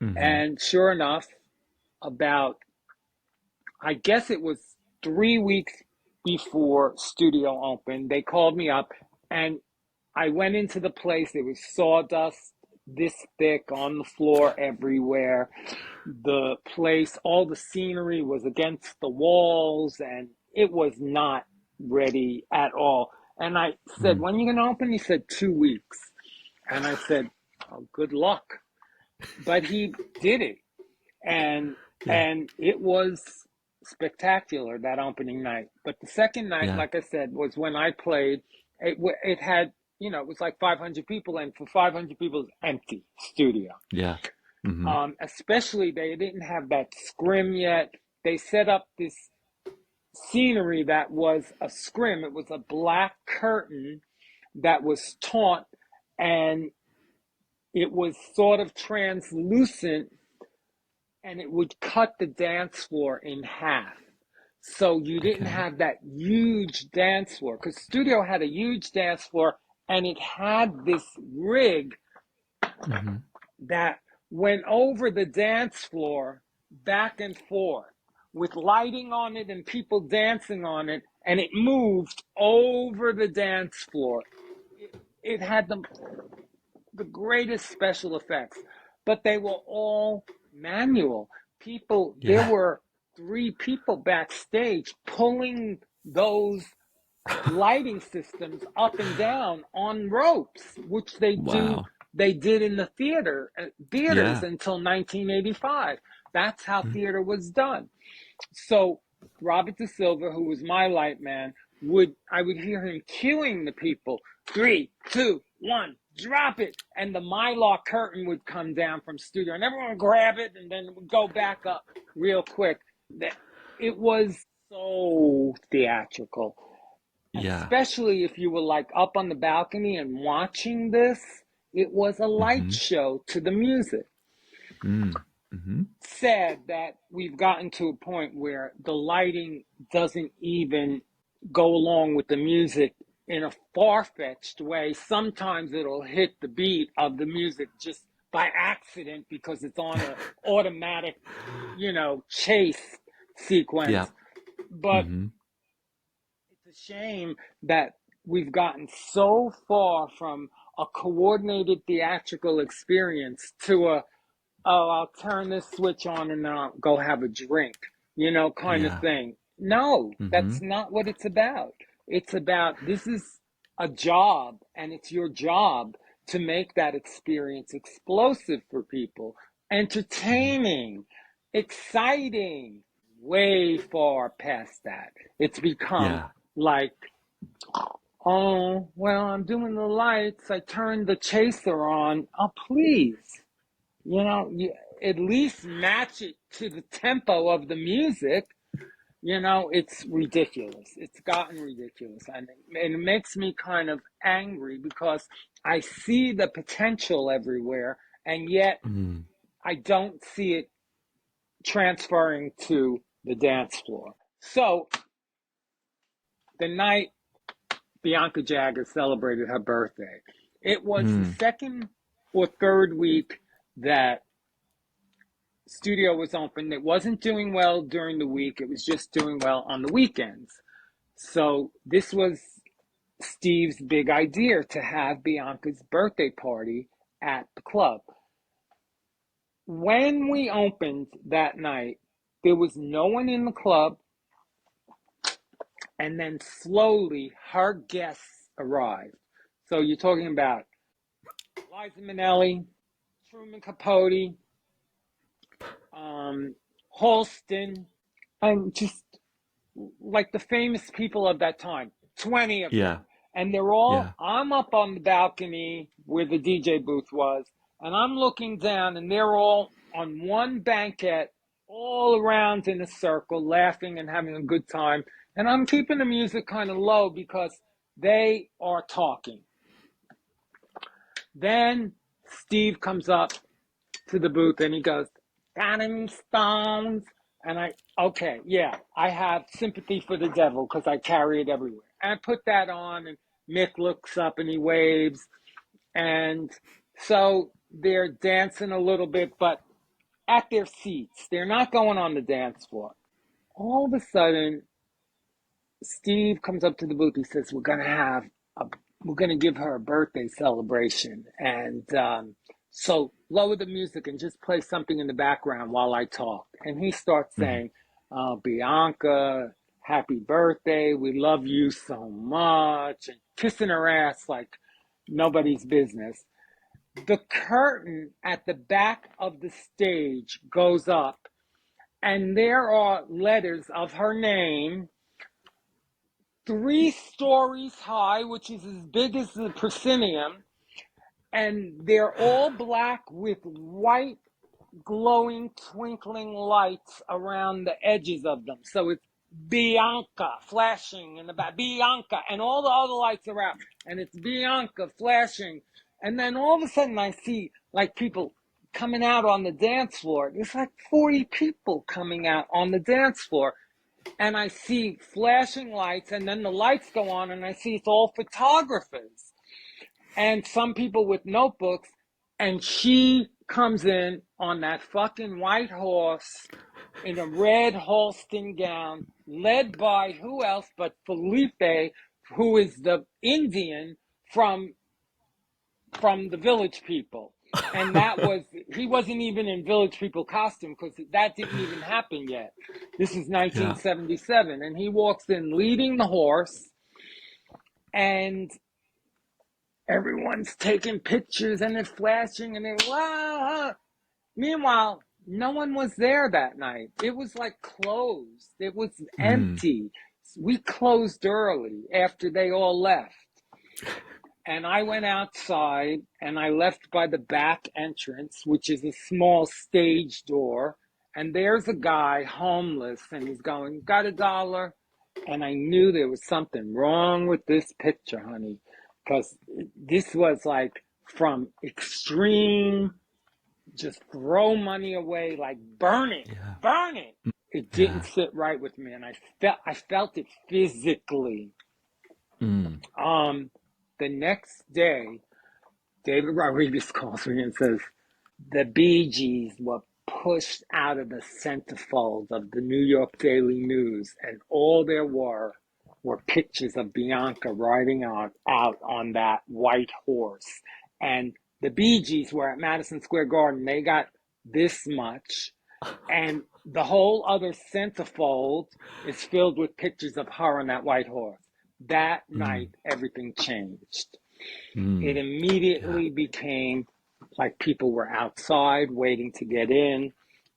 Mm-hmm. And sure enough, about, I guess it was 3 weeks before studio opened, they called me up and I went into the place. There was sawdust this thick on the floor everywhere. The place, all the scenery was against the walls, and it was not ready at all. And I said, Mm. when are you going to open? He said, 2 weeks. And I said, oh, good luck. But he did it. And Yeah. and it was spectacular that opening night. But the second night, Yeah. like I said, was when I played. It had, it was like 500 people, and for 500 people, it was empty studio. Yeah. Mm-hmm. Especially they didn't have that scrim yet. They set up this scenery that was a scrim. It was a black curtain that was taut, and it was sort of translucent, and it would cut the dance floor in half. So you didn't Okay. have that huge dance floor because studio had a huge dance floor, and it had this rig Mm-hmm. that went over the dance floor back and forth with lighting on it and people dancing on it, and it moved over the dance floor. It had the greatest special effects, but they were all manual. There Yeah. were 3 people backstage pulling those lighting systems up and down on ropes, which Wow. they did in the theaters Yeah. until 1985. That's how Mm. theater was done. So Robert De Silva, who was my light man, I would hear him cueing the people, 3, 2, 1, drop it, and the mylar curtain would come down from studio, and everyone would grab it, and then it would go back up real quick. It was so theatrical, Yeah. especially if you were like up on the balcony and watching this. It was a light Mm-hmm. show to the music. Mm. Mm-hmm. Sad that we've gotten to a point where the lighting doesn't even go along with the music in a far-fetched way. Sometimes it'll hit the beat of the music just by accident because it's on an automatic, chase Yeah. sequence. But Mm-hmm. it's a shame that we've gotten so far from a coordinated theatrical experience to I'll turn this switch on and I'll go have a drink, kind of Yeah. thing. No, Mm-hmm. that's not what it's about. It's about this is a job, and it's your job to make that experience explosive for people, Mm-hmm. entertaining, exciting, way far past that. It's become Yeah. like, oh, well, I'm doing the lights. I turned the chaser on. Oh, please. You at least match it to the tempo of the music. It's ridiculous. It's gotten ridiculous. And it makes me kind of angry because I see the potential everywhere, and yet Mm. I don't see it transferring to the dance floor. So the night Bianca Jagger celebrated her birthday, it was the Mm. second or third week that studio was open. It wasn't doing well during the week. It was just doing well on the weekends. So this was Steve's big idea to have Bianca's birthday party at the club. When we opened that night, there was no one in the club, and then slowly her guests arrived. So you're talking about Liza Minnelli, Truman Capote, Halston, and just like the famous people of that time, 20 of Yeah. them. And Yeah. I'm up on the balcony where the DJ booth was, and I'm looking down, and they're all on one banquette, all around in a circle, laughing and having a good time. And I'm keeping the music kind of low because they are talking. Then Steve comes up to the booth and he goes, "Got any stones?" And okay, yeah, I have sympathy for the devil because I carry it everywhere. And I put that on, and Mick looks up and he waves. And so they're dancing a little bit, but at their seats. They're not going on the dance floor. All of a sudden, Steve comes up to the booth. He says, we're gonna give her a birthday celebration, and so lower the music and just play something in the background while I talk." And he starts Mm-hmm. saying, "Bianca, happy birthday! We love you so much," and kissing her ass like nobody's business. The curtain at the back of the stage goes up, and there are letters of her name 3 stories high, which is as big as the proscenium, and they're all black with white, glowing, twinkling lights around the edges of them. So it's Bianca flashing in the back, Bianca, and all the other lights are out, and it's Bianca flashing. And then all of a sudden, I see like people coming out on the dance floor. There's like 40 people coming out on the dance floor, and I see flashing lights, and then the lights go on, and I see it's all photographers and some people with notebooks, and she comes in on that fucking white horse in a red Halston gown, led by who else but Felipe, who is the Indian from the Village People. And he wasn't even in Village People costume because that didn't even happen yet. This is Yeah. 1977. And he walks in leading the horse. and everyone's taking pictures and they're flashing and they're wow. Meanwhile, no one was there that night. It was like closed. It was empty. We closed early after they all left. And I went outside and I left by the back entrance, which is a small stage door. And there's a guy homeless and he's going, got $1? And I knew there was something wrong with this picture, honey, because this was like from extreme, just throw money away, like burn it, burn it. It didn't sit right with me, and I felt it physically. The next day, David Rodriguez calls me and says, the Bee Gees were pushed out of the centerfold of the New York Daily News, and all there were pictures of Bianca riding out on that white horse. And the Bee Gees were at Madison Square Garden. They got this much, and the whole other centerfold is filled with pictures of her on that white horse. That night, everything changed. It immediately became like people were outside waiting to get in,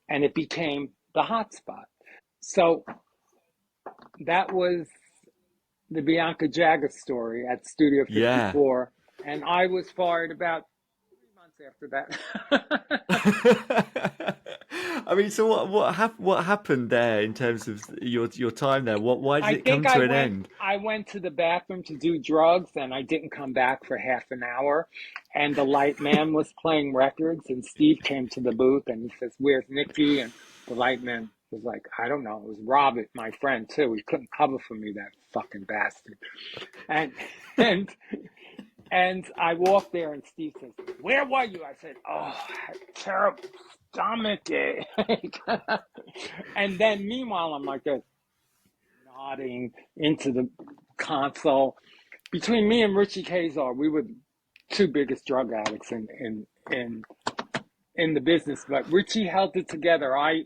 and it became the hot spot. So that was the Bianca Jagger story at Studio 54, and I was fired about 3 months after that. I mean, so what happened there in terms of your time there? Why did it come to an end? I went to the bathroom to do drugs, and I didn't come back for half an hour. And the light man was playing records, and Steve came to the booth, and he says, "Where's Nicky?" And the light man was like, "I don't know." It was Robert, my friend, too. He couldn't cover for me, that fucking bastard. And I walked there, and Steve says, "Where were you?" I said, "Oh, I had terrible stomach ache." And then, meanwhile, I'm like this, nodding into the console. Between me and Richie Kazar, we were the two biggest drug addicts in the business. But Richie held it together. I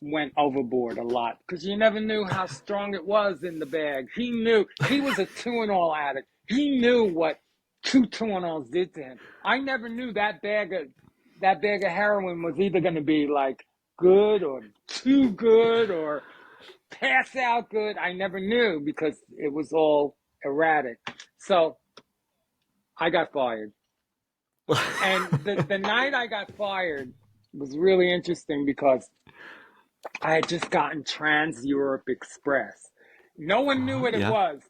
went overboard a lot because you never knew how strong it was in the bag. He knew. He was a Tuinol addict. He knew what 2 Tuinols did to him. I never knew that bag of heroin was either going to be like good or too good or pass out good. I never knew because it was all erratic. So I got fired. And the night I got fired was really interesting because I had just gotten Trans Europe Express. No one knew what it was.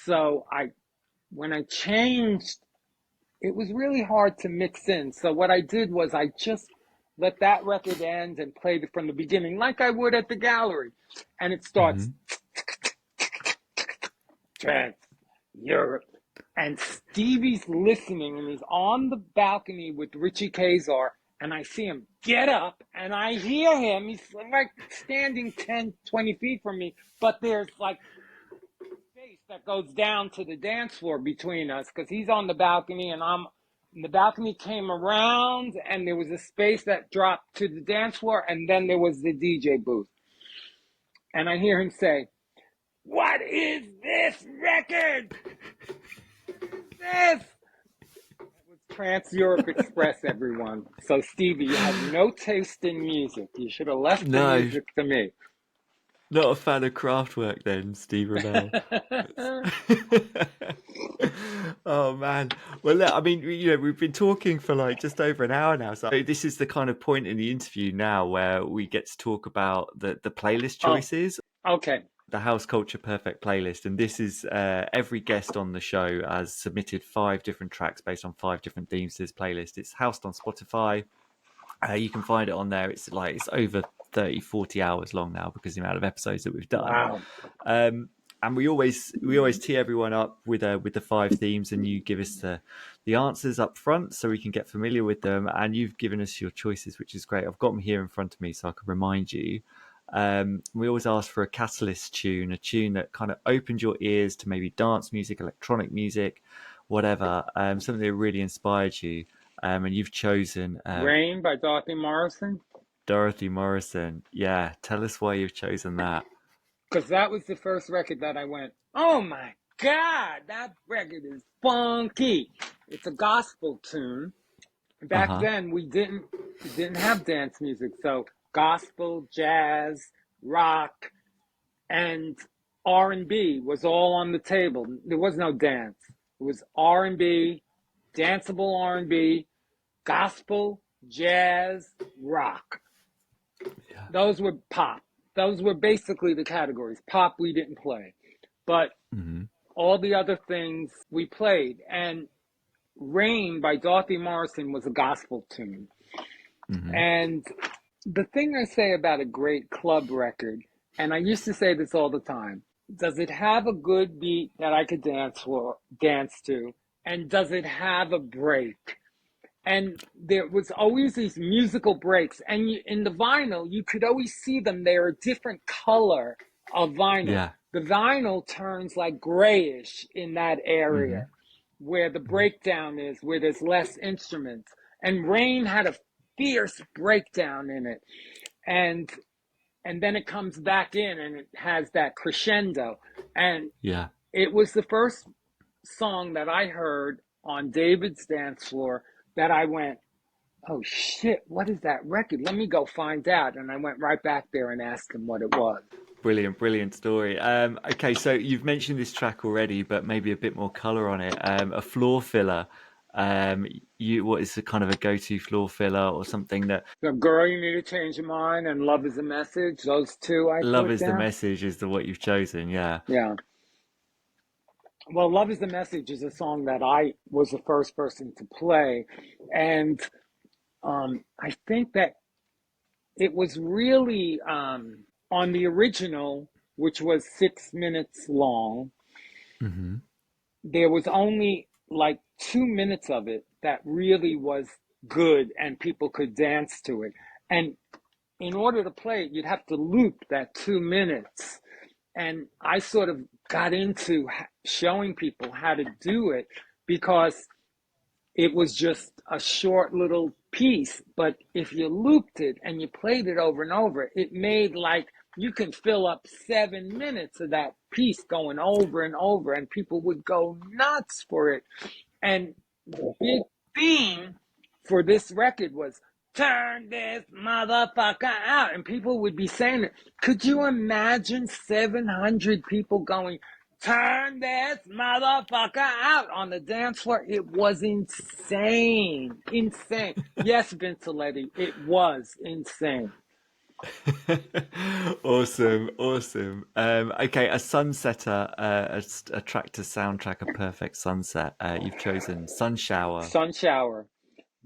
So when I changed, it was really hard to mix in. So what I did was I just let that record end and played it from the beginning like I would at the gallery. And it starts Trans Europe. And Stevie's listening and he's on the balcony with Richie Kazar. And I see him get up and I hear him. He's like standing 10, 20 feet from me. But there's like space that goes down to the dance floor between us because he's on the balcony and the balcony came around and there was a space that dropped to the dance floor and then there was the DJ booth. And I hear him say, "What is this record? This?" It was Trans Europe Express, everyone. So Stevie, you have no taste in music. You should have left the music to me. Not a fan of Kraftwerk then, Steve Ravel. Oh man. Well, look, I mean, we've been talking for like just over an hour now. So this is the kind of point in the interview now where we get to talk about the playlist choices. Okay. The House Culture Perfect playlist. And this is every guest on the show has submitted 5 different tracks based on 5 different themes to this playlist. It's housed on Spotify. You can find it on there. It's over 30, 40 hours long now because of the amount of episodes that we've done. Wow. And we always tee everyone up with the 5 themes, and you give us the answers up front so we can get familiar with them. And you've given us your choices, which is great. I've got them here in front of me so I can remind you. We always ask for a catalyst tune, a tune that kind of opened your ears to maybe dance music, electronic music, whatever, something that really inspired you. And you've chosen Rain by Dorothy Morrison. Dorothy Morrison. Yeah, tell us why you've chosen that. Because that was the first record that I went, "Oh my God, that record is funky. It's a gospel tune. Back Uh-huh. then, we didn't have dance music, so gospel, jazz, rock, and R&B was all on the table. There was no dance. It was R&B, danceable R&B, gospel, jazz, rock. Yeah. Those were pop. Those were basically the categories. Pop we didn't play, but Mm-hmm. all the other things we played. And Rain by Dorothy Morrison was a gospel tune. Mm-hmm. And the thing I say about a great club record, and I used to say this all the time, does it have a good beat that I could dance to? And does it have a break? And there was always these musical breaks. And in the vinyl, you could always see them. They're a different color of vinyl. Yeah. The vinyl turns like grayish in that Mm-hmm. area where the breakdown is, where there's less instruments. And Rain had a fierce breakdown in it. And then it comes back in and it has that crescendo. And Yeah. it was the first song that I heard on David's dance floor that I went, oh shit, what is that record? Let me go find out. And I went right back there and asked him what it was. Brilliant, brilliant story. Okay, so you've mentioned this track already, but maybe a bit more color on it. A floor filler. What is the kind of a go-to floor filler or something that The Girl You Need to Change Your Mind and Love is a Message, those two I love put is the down. message is the what you've chosen? Yeah. Yeah. Well, Love is the Message is a song that I was the first person to play. And I think that it was really on the original, which was 6 minutes long. Mm-hmm. There was only like 2 minutes of it that really was good and people could dance to it. And in order to play it, you'd have to loop that 2 minutes. And I sort of got into showing people how to do it because it was just a short little piece. But if you looped it and you played it over and over, it made like you can fill up 7 minutes of that piece going over and over, and people would go nuts for it. And the big theme for this record was turn this motherfucker out. And people would be saying it. Could you imagine 700 people going, turn this motherfucker out on the dance floor? It was insane. Insane. Yes, Vincelletti, it was insane. Awesome, awesome. Okay, a sunsetter, a track to soundtrack a perfect sunset. You've chosen Sun Shower. Sun Shower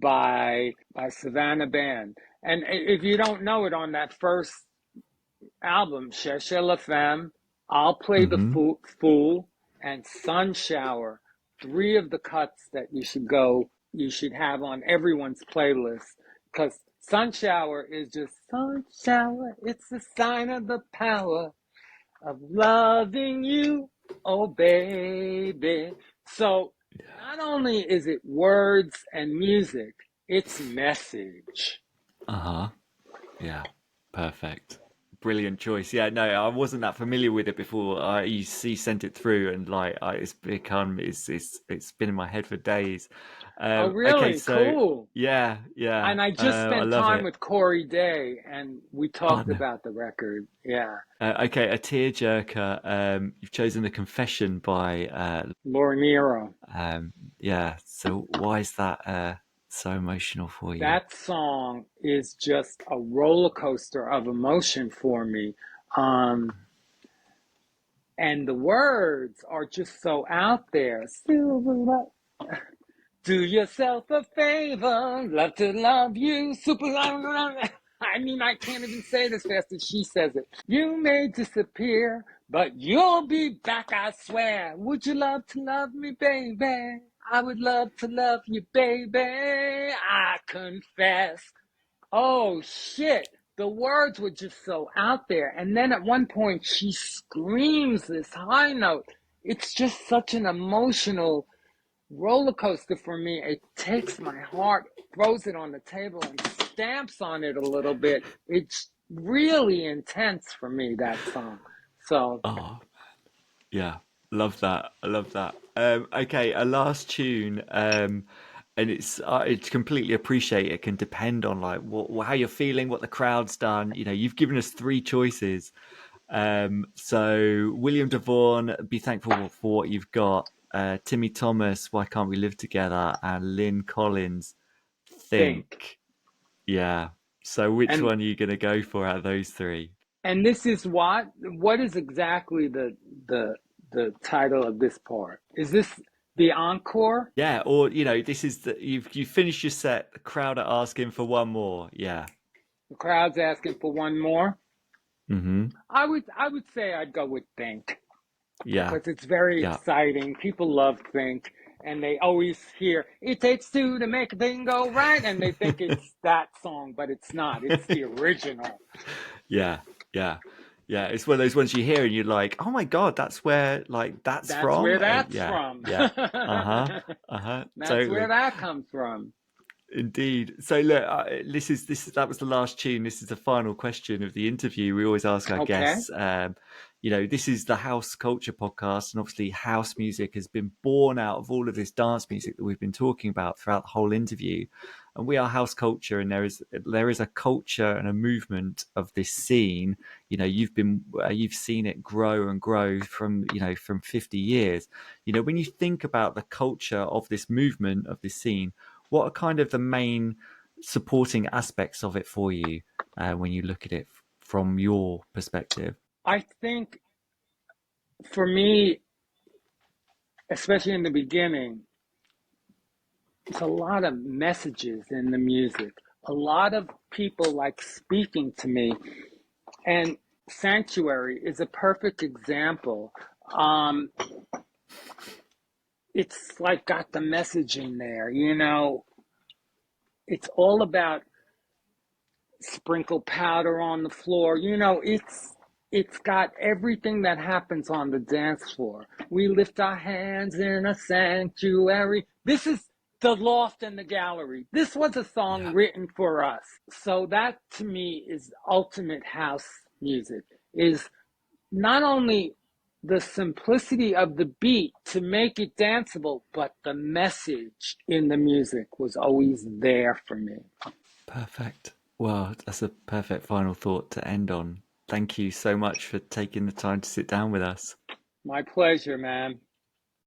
by Savannah Band. And if you don't know it, on that first album, Cherchez la Femme, I'll Play the Mm-hmm. Fool, and Sun Shower. Three of the cuts that you should have on everyone's playlist. Because Sun Shower is just Sun Shower, it's a sign of the power of loving you, oh baby. So not only is it words and music, it's message. Uh-huh. Yeah, perfect. Brilliant choice. Yeah, no, I wasn't that familiar with it before. You see, sent it through, and it's been in my head for days. Oh, Okay, really? so Cool. yeah, yeah, And I just I spent love time it. with Corey Day, and we Oh talked no. about the record. Yeah. Okay, a tearjerker. You've chosen "The Confession" by Laura Nero. yeah. So why is that so emotional for you? That song is just a roller coaster of emotion for me. Um, and the words are just so out there. Do yourself a favor, love to love you, super. I mean, I can't even say it as fast as she says it. You may disappear, but you'll be back, I swear. Would you love to love me, baby? I would love to love you, baby. I confess. Oh, shit. The words were just so out there. And then at one point, she screams this high note. It's just such an emotional roller coaster for me. It takes my heart, throws it on the table, and stamps on it a little bit. It's really intense for me, that song. So Oh, yeah. Love that. I love that. Okay, a last tune. And it's completely appreciate it can depend on like how you're feeling, what the crowd's done. You know, you've given us three choices. So William DeVaughn, Be Thankful for What You've Got. Timmy Thomas, Why Can't We Live Together? And Lynn Collins, Think. Think. Yeah. So which And one are you going to go for out of those three? and this is what is exactly the the title of this part? Is this the encore? Yeah, or you know, this is you finished your set. The crowd are asking for one more. Yeah. The crowd's asking for one more. Mm-hmm. I would say I'd go with Think Yeah. because it's very Yeah. exciting. People love Think, and they always hear "It takes two to make a thing go right," and they think it's that song, but it's not. It's the original. Yeah. Yeah. Yeah. It's one of those ones you hear and you're like, oh my God, that's where like that's That's where from. And that's yeah. from. Yeah. Uh-huh. Uh-huh. That's where Totally. that comes from. Indeed. So look, that was the last tune. This is the final question of the interview. We always ask our Okay. guests. You know, this is the House Culture podcast, and obviously, house music has been born out of all of this dance music that we've been talking about throughout the whole interview. And we are house culture, and there is a culture and a movement of this scene. You know, you've seen it grow and grow from 50 years. You know, when you think about the culture of this movement of this scene, what are kind of the main supporting aspects of it for you when you look at it from your perspective? I think for me, especially in the beginning, it's a lot of messages in the music. A lot of people like speaking to me, and Sanctuary is a perfect example. Um, it's like got the messaging there, you know. It's all about sprinkle powder on the floor. You know, it's got everything that happens on the dance floor. We lift our hands in a sanctuary. This is the Loft and the Gallery. This was a song Yeah, written for us. So that to me is ultimate house music. Is not only the simplicity of the beat to make it danceable, but the message in the music was always there for me. perfect. Well, that's a perfect final thought to end on. Thank you so much for taking the time to sit down with us. My pleasure, man.